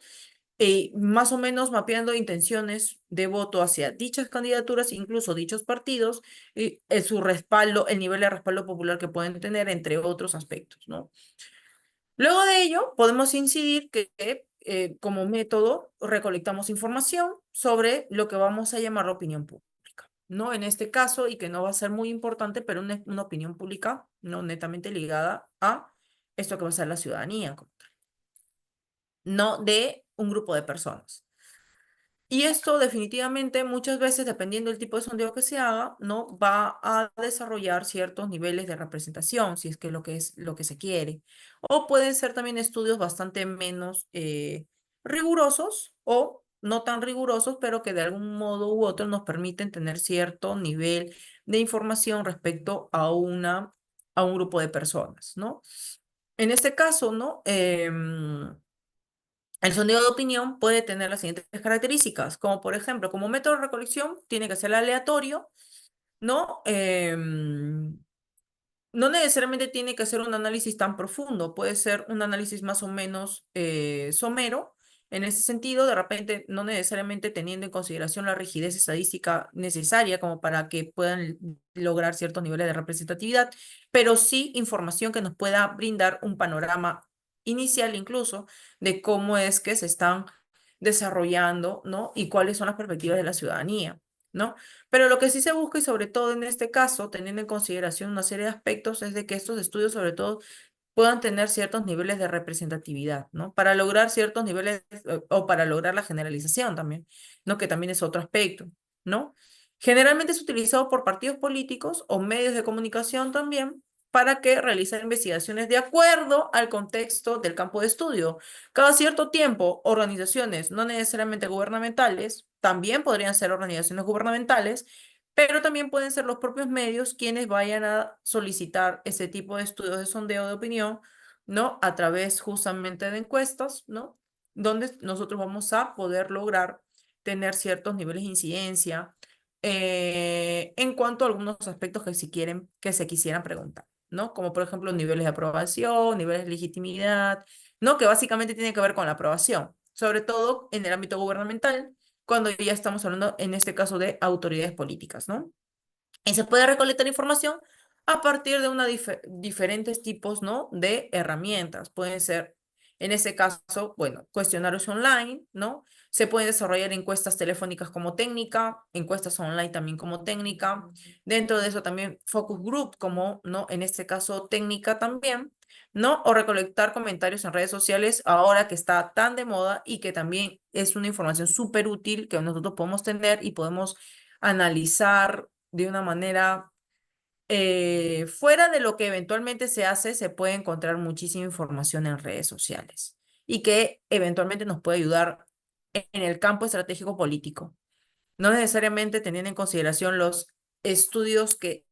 Más o menos mapeando intenciones de voto hacia dichas candidaturas, incluso dichos partidos, y su respaldo, el nivel de respaldo popular que pueden tener, entre otros aspectos, ¿no? Luego de ello, podemos incidir que como método recolectamos información sobre lo que vamos a llamar la opinión pública, ¿no? En este caso, y que no va a ser muy importante, pero una opinión pública no netamente ligada a esto que va a ser la ciudadanía, no de un grupo de personas. Y esto definitivamente muchas veces, dependiendo del tipo de sondeo que se haga, ¿no? Va a desarrollar ciertos niveles de representación, si es que es lo que se quiere. O pueden ser también estudios bastante menos rigurosos o no tan rigurosos, pero que de algún modo u otro nos permiten tener cierto nivel de información respecto a un grupo de personas, ¿no? En este caso, ¿no? El sondeo de opinión puede tener las siguientes características, como por ejemplo, como método de recolección, tiene que ser aleatorio, ¿no? No necesariamente tiene que ser un análisis tan profundo, puede ser un análisis más o menos somero. En ese sentido, de repente, no necesariamente teniendo en consideración la rigidez estadística necesaria como para que puedan lograr ciertos niveles de representatividad, pero sí información que nos pueda brindar un panorama inicial incluso de cómo es que se están desarrollando, ¿no? Y cuáles son las perspectivas de la ciudadanía, ¿no? Pero lo que sí se busca, y sobre todo en este caso, teniendo en consideración una serie de aspectos, es de que estos estudios, sobre todo, puedan tener ciertos niveles de representatividad, ¿no? Para lograr ciertos niveles, o para lograr la generalización también, ¿no? Que también es otro aspecto, ¿no? Generalmente es utilizado por partidos políticos o medios de comunicación también para que realicen investigaciones de acuerdo al contexto del campo de estudio. Cada cierto tiempo, organizaciones no necesariamente gubernamentales, también podrían ser organizaciones gubernamentales, pero también pueden ser los propios medios quienes vayan a solicitar ese tipo de estudios de sondeo de opinión, ¿no? A través justamente de encuestas, ¿no? Donde nosotros vamos a poder lograr tener ciertos niveles de incidencia en cuanto a algunos aspectos que se quisieran preguntar, ¿no? Como por ejemplo niveles de aprobación, niveles de legitimidad, ¿no? Que básicamente tiene que ver con la aprobación, sobre todo en el ámbito gubernamental, cuando ya estamos hablando en este caso de autoridades políticas, ¿no? Y se puede recolectar información a partir de diferentes tipos, ¿no? De herramientas. Pueden ser, en ese caso, bueno, cuestionarios online, ¿no? Se pueden desarrollar encuestas telefónicas como técnica, encuestas online también como técnica. Dentro de eso también focus group como, ¿no? En este caso, técnica también, ¿no? O recolectar comentarios en redes sociales ahora que está tan de moda y que también es una información súper útil que nosotros podemos tener y podemos analizar de una manera fuera de lo que eventualmente se hace, se puede encontrar muchísima información en redes sociales y que eventualmente nos puede ayudar en el campo estratégico político, no necesariamente teniendo en consideración los estudios que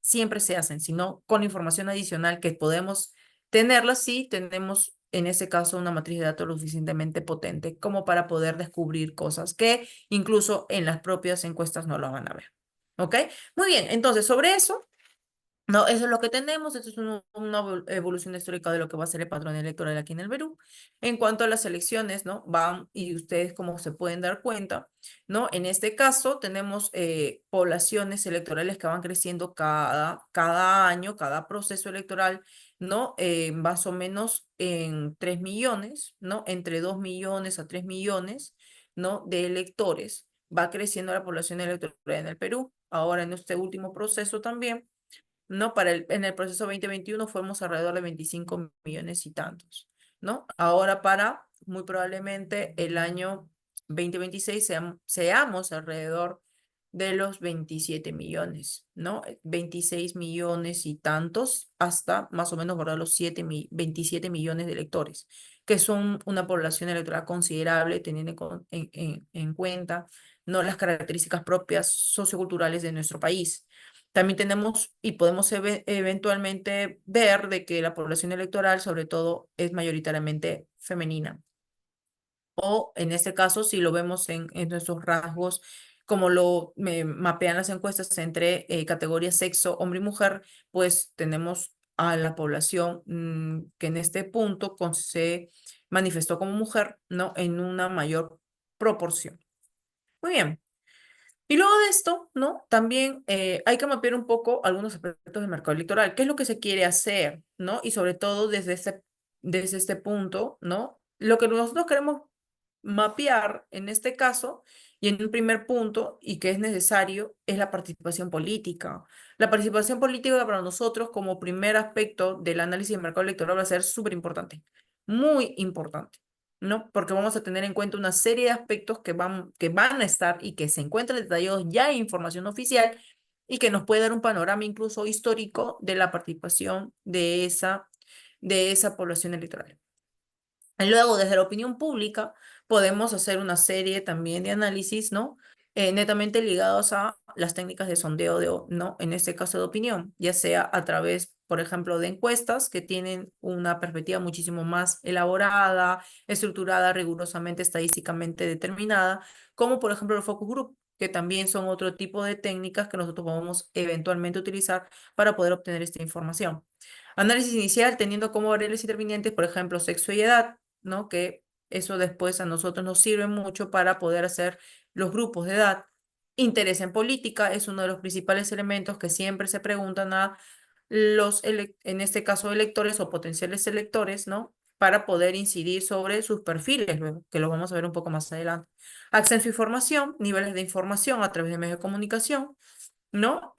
siempre se hacen, sino con información adicional que podemos tenerla si tenemos en ese caso una matriz de datos lo suficientemente potente como para poder descubrir cosas que incluso en las propias encuestas no lo van a ver. ¿Ok? Muy bien, entonces sobre eso no, eso es lo que tenemos. Esto es una evolución histórica de lo que va a ser el patrón electoral aquí en el Perú. En cuanto a las elecciones, ¿no? Van, y ustedes como se pueden dar cuenta, ¿no? En este caso tenemos poblaciones electorales que van creciendo cada año, cada proceso electoral ¿no? Más o menos en 3 millones, ¿no? Entre 2 millones a 3 millones, ¿no? De electores. Va creciendo la población electoral en el Perú. Ahora en este último proceso también, ¿no? En el proceso 2021 fuimos alrededor de 25 millones y tantos, ¿no? Ahora muy probablemente el año 2026 seamos alrededor de los 27 millones, ¿no? 26 millones y tantos hasta más o menos, ¿verdad? Los 27 millones de electores, que son una población electoral considerable teniendo en cuenta, ¿no? Las características propias socioculturales de nuestro país. También tenemos y podemos eventualmente ver de que la población electoral, sobre todo, es mayoritariamente femenina. O en este caso, si lo vemos en nuestros rasgos, como mapean las encuestas entre categorías sexo, hombre y mujer, pues tenemos a la población que en este punto se manifestó como mujer, ¿no? En una mayor proporción. Muy bien. Y luego de esto, ¿no? También hay que mapear un poco algunos aspectos del mercado electoral. ¿Qué es lo que se quiere hacer, ¿no? Y sobre todo desde este punto, ¿no? Lo que nosotros queremos mapear en este caso y en un primer punto y que es necesario es la participación política. La participación política para nosotros como primer aspecto del análisis del mercado electoral va a ser súper importante, muy importante. ¿No? Porque vamos a tener en cuenta una serie de aspectos que van a estar y que se encuentran detallados ya en información oficial y que nos puede dar un panorama incluso histórico de la participación de esa población electoral. Y luego, desde la opinión pública, podemos hacer una serie también de análisis, ¿no? Netamente ligados a las técnicas de sondeo, ¿no? En este caso de opinión, ya sea a través, por ejemplo, de encuestas que tienen una perspectiva muchísimo más elaborada, estructurada, rigurosamente, estadísticamente determinada, como por ejemplo los focus group, que también son otro tipo de técnicas que nosotros vamos eventualmente utilizar para poder obtener esta información. Análisis inicial teniendo como variables intervinientes, por ejemplo, sexo y edad, ¿no? Que eso después a nosotros nos sirve mucho para poder hacer los grupos de edad. Interés en política es uno de los principales elementos que siempre se preguntan a en este caso, electores o potenciales electores, ¿no? Para poder incidir sobre sus perfiles, luego, que lo vamos a ver un poco más adelante. Acceso a información, niveles de información a través de medios de comunicación, ¿no?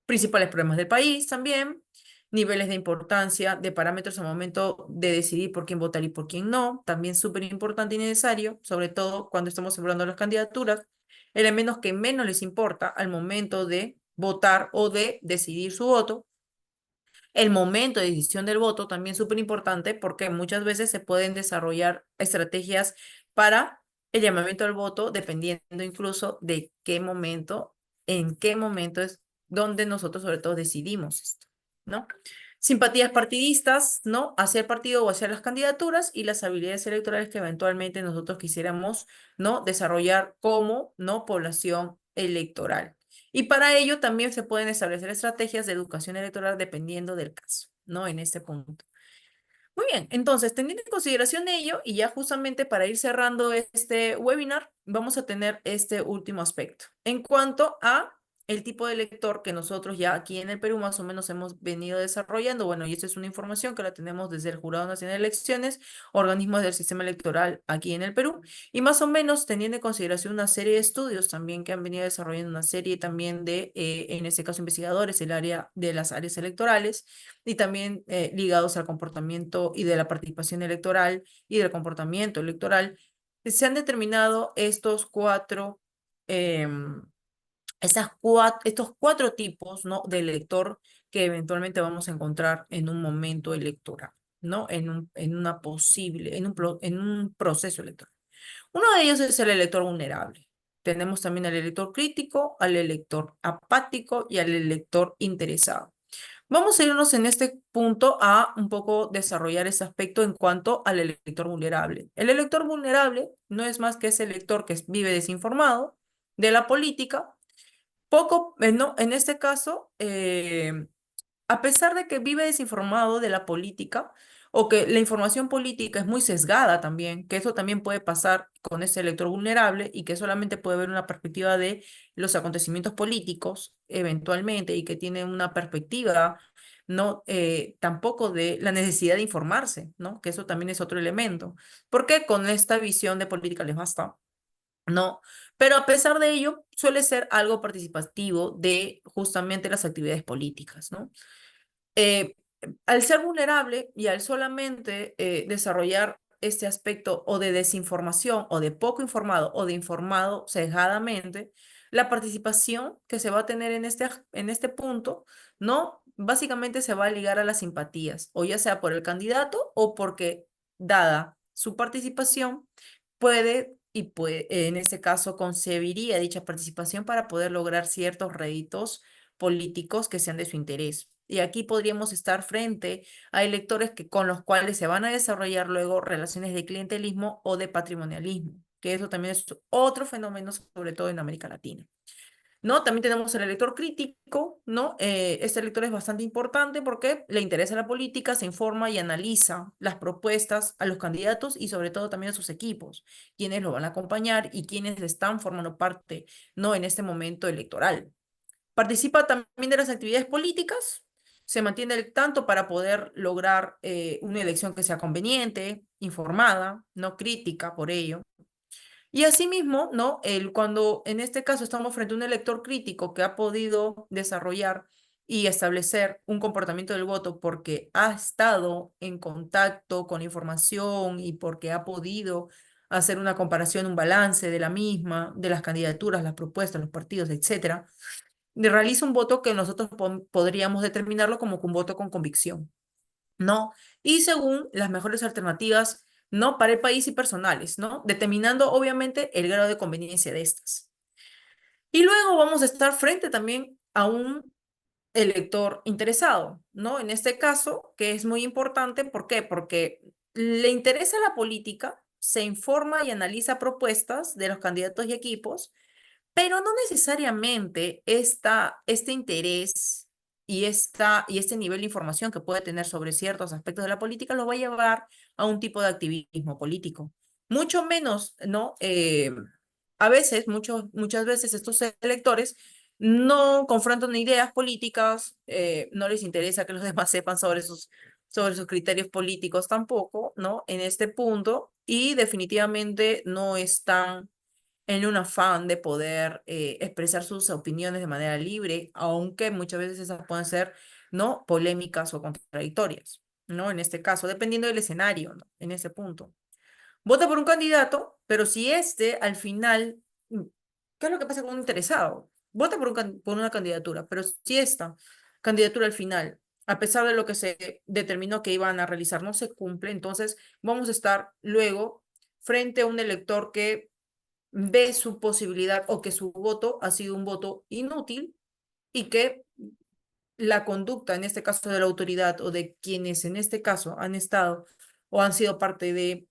Principales problemas del país también, niveles de importancia de parámetros al momento de decidir por quién votar y por quién no, también súper importante y necesario, sobre todo cuando estamos evaluando las candidaturas, elementos que menos les importa al momento de votar o de decidir su voto. El momento de decisión del voto también súper importante porque muchas veces se pueden desarrollar estrategias para el llamamiento al voto dependiendo incluso de en qué momento es donde nosotros sobre todo decidimos esto, ¿no? Simpatías partidistas, ¿no? Hacia el partido o hacia las candidaturas y las habilidades electorales que eventualmente nosotros quisiéramos, ¿no? Desarrollar como, ¿no? Población electoral. Y para ello también se pueden establecer estrategias de educación electoral dependiendo del caso, ¿no? En este punto. Muy bien, entonces, teniendo en consideración ello, y ya justamente para ir cerrando este webinar, vamos a tener este último aspecto. En cuanto a el tipo de lector que nosotros ya aquí en el Perú más o menos hemos venido desarrollando, bueno, y esta es una información que la tenemos desde el Jurado Nacional de Elecciones, organismos del sistema electoral aquí en el Perú, y más o menos teniendo en consideración una serie de estudios también que han venido desarrollando una serie también de, en este caso, investigadores, el área de las áreas electorales, y también ligados al comportamiento y de la participación electoral y del comportamiento electoral, se han determinado em, estos cuatro tipos, ¿no? De elector que eventualmente vamos a encontrar en un momento electoral, ¿no? En un proceso electoral. Uno de ellos es el elector vulnerable. Tenemos también al elector crítico, al elector apático y al elector interesado. Vamos a irnos en este punto a un poco desarrollar ese aspecto en cuanto al elector vulnerable. El elector vulnerable no es más que ese elector que vive desinformado de la política. No, en este caso, a pesar de que vive desinformado de la política o que la información política es muy sesgada también, que eso también puede pasar con ese elector vulnerable y que solamente puede ver una perspectiva de los acontecimientos políticos eventualmente y que tiene una perspectiva ¿no? Tampoco de la necesidad de informarse, ¿no? Que eso también es otro elemento. Porque con esta visión de política les basta. No, pero a pesar de ello, suele ser algo participativo de justamente las actividades políticas, ¿no? Eh, Al ser vulnerable y al solamente desarrollar este aspecto o de desinformación o de poco informado o de informado sesgadamente, la participación que se va a tener en este punto, ¿no? Básicamente se va a ligar a las simpatías, o ya sea por el candidato o porque, dada su participación, en este caso, concebiría dicha participación para poder lograr ciertos réditos políticos que sean de su interés. Y aquí podríamos estar frente a electores con los cuales se van a desarrollar luego relaciones de clientelismo o de patrimonialismo, que eso también es otro fenómeno, sobre todo en América Latina. ¿No? También tenemos el elector crítico, ¿no? Este elector es bastante importante porque le interesa la política, se informa y analiza las propuestas a los candidatos y sobre todo también a sus equipos, quienes lo van a acompañar y quienes están formando parte, ¿no? En este momento electoral. Participa también de las actividades políticas, se mantiene al tanto para poder lograr una elección que sea conveniente, informada, no crítica por ello. Y asimismo, ¿no? Cuando en este caso estamos frente a un elector crítico que ha podido desarrollar y establecer un comportamiento del voto porque ha estado en contacto con la información y porque ha podido hacer una comparación, un balance de la misma, de las candidaturas, las propuestas, los partidos, etcétera, realiza un voto que nosotros podríamos determinarlo como un voto con convicción, ¿no? Y según las mejores alternativas, ¿no? Para el país y personales, ¿no? Determinando obviamente el grado de conveniencia de estas. Y luego vamos a estar frente también a un elector interesado, ¿no? En este caso, que es muy importante, ¿por qué? Porque le interesa la política, se informa y analiza propuestas de los candidatos y equipos, pero no necesariamente este interés y este nivel de información que puede tener sobre ciertos aspectos de la política lo va a llevar a un tipo de activismo político. Mucho menos, ¿no? A veces, muchas veces estos electores no confrontan ideas políticas, no les interesa que los demás sepan sobre sus criterios políticos tampoco, ¿no? En este punto, y definitivamente no están en un afán de poder expresar sus opiniones de manera libre, aunque muchas veces esas pueden ser, ¿no? Polémicas o contradictorias, ¿no? En este caso, dependiendo del escenario, ¿no? En ese punto. Vota por un candidato, pero si este al final, ¿qué es lo que pasa con un interesado? Vota por una candidatura, pero si esta candidatura al final, a pesar de lo que se determinó que iban a realizar, no se cumple, entonces vamos a estar luego frente a un elector que ve su posibilidad o que su voto ha sido un voto inútil y que la conducta, en este caso de la autoridad o de quienes en este caso han estado o han sido parte de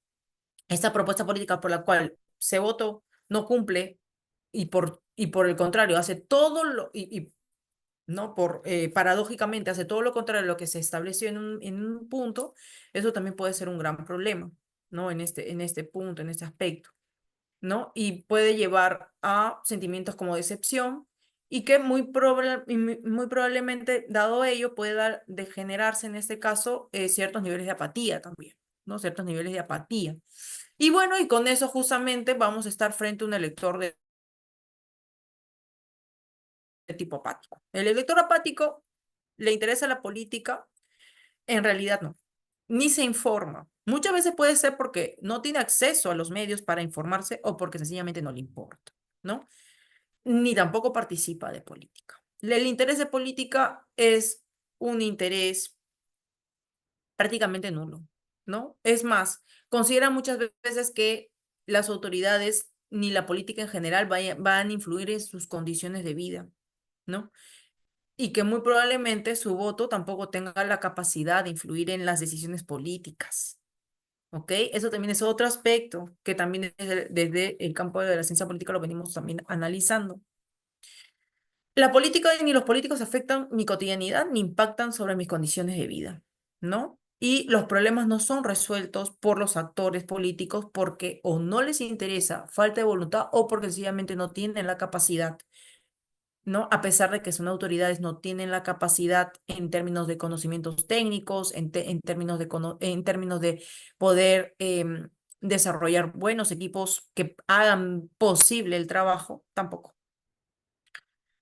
esta propuesta política por la cual se votó, no cumple y por el contrario hace todo no paradójicamente hace todo lo contrario de lo que se estableció en un punto, eso también puede ser un gran problema, ¿no? En este punto, en este aspecto. ¿No? Y puede llevar a sentimientos como decepción y que muy probablemente, dado ello, puede degenerarse en este caso ciertos niveles de apatía también, ¿no? Ciertos niveles de apatía. Y bueno, y con eso justamente vamos a estar frente a un elector de tipo apático. El elector apático le interesa la política, en realidad no, ni se informa. Muchas veces puede ser porque no tiene acceso a los medios para informarse o porque sencillamente no le importa, ¿no? Ni tampoco participa de política. El interés de política es un interés prácticamente nulo, ¿no? Es más, considera muchas veces que las autoridades ni la política en general van a influir en sus condiciones de vida, ¿no? Y que muy probablemente su voto tampoco tenga la capacidad de influir en las decisiones políticas, ¿ok? Eso también es otro aspecto que también desde el campo de la ciencia política lo venimos también analizando. La política ni los políticos afectan mi cotidianidad ni impactan sobre mis condiciones de vida, ¿no? Y los problemas no son resueltos por los actores políticos porque o no les interesa, falta de voluntad o porque sencillamente no tienen la capacidad ¿no? A pesar de que son autoridades, no tienen la capacidad en términos de conocimientos técnicos, en términos de poder desarrollar buenos equipos que hagan posible el trabajo, tampoco.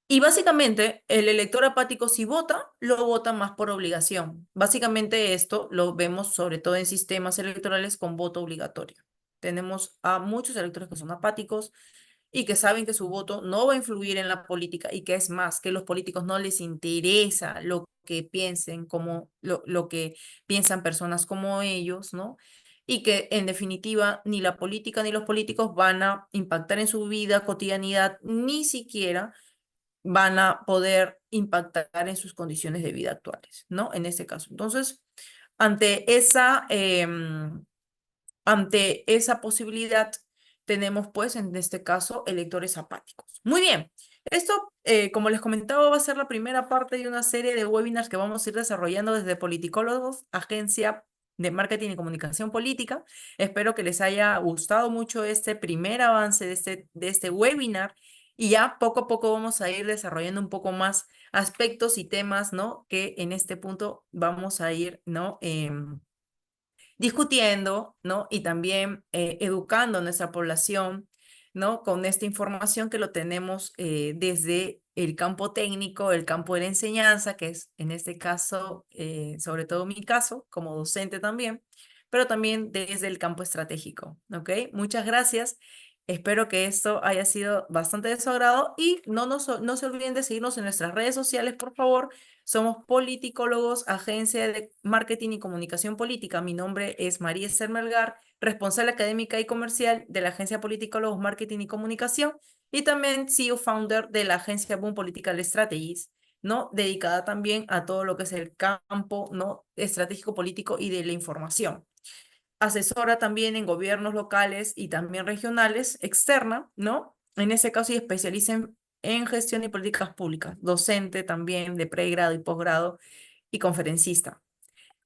Y básicamente el elector apático si vota, lo vota más por obligación. Básicamente esto lo vemos sobre todo en sistemas electorales con voto obligatorio. Tenemos a muchos electores que son apáticos y que saben que su voto no va a influir en la política y que es más, que los políticos no les interesa lo que piensen, como lo que piensan personas como ellos, ¿no? Y que en definitiva ni la política ni los políticos van a impactar en su vida, cotidianidad, ni siquiera van a poder impactar en sus condiciones de vida actuales, ¿no? En este caso. Entonces, ante esa, ante esa posibilidad, tenemos pues en este caso electores apáticos. Muy bien, esto, como les comentaba, va a ser la primera parte de una serie de webinars que vamos a ir desarrollando desde Politicólogos, Agencia de Marketing y Comunicación Política. Espero que les haya gustado mucho este primer avance de este webinar y ya poco a poco vamos a ir desarrollando un poco más aspectos y temas, ¿no? Que en este punto vamos a ir, ¿no? Discutiendo, ¿no? Y también educando a nuestra población, ¿no? Con esta información que lo tenemos desde el campo técnico, el campo de la enseñanza, que es en este caso, sobre todo mi caso, como docente también, pero también desde el campo estratégico, ¿ok? Muchas gracias. Espero que esto haya sido bastante de su agrado y no se olviden de seguirnos en nuestras redes sociales, por favor. Somos politicólogos, agencia de marketing y comunicación política. Mi nombre es María Esther Melgar, responsable académica y comercial de la agencia Politicólogos, Marketing y Comunicación y también CEO founder de la agencia Boom Political Strategies, ¿no? Dedicada también a todo lo que es el campo, ¿no? Estratégico político y de la información. Asesora también en gobiernos locales y también regionales, externa, ¿no? En ese caso y especializa en gestión y políticas públicas, docente también de pregrado y posgrado y conferencista.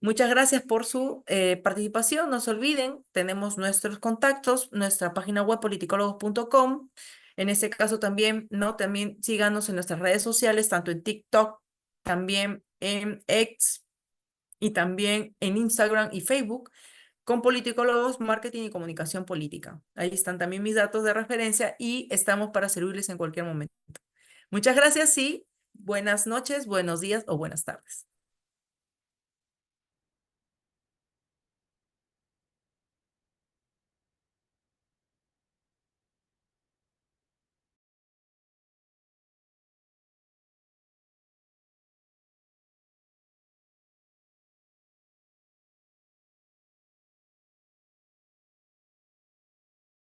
Muchas gracias por su participación. No se olviden, tenemos nuestros contactos, nuestra página web politicólogos.com. En este caso también, ¿no? También síganos en nuestras redes sociales, tanto en TikTok, también en X y también en Instagram y Facebook con politicólogos, marketing y comunicación política. Ahí están también mis datos de referencia y estamos para servirles en cualquier momento. Muchas gracias y buenas noches, buenos días o buenas tardes.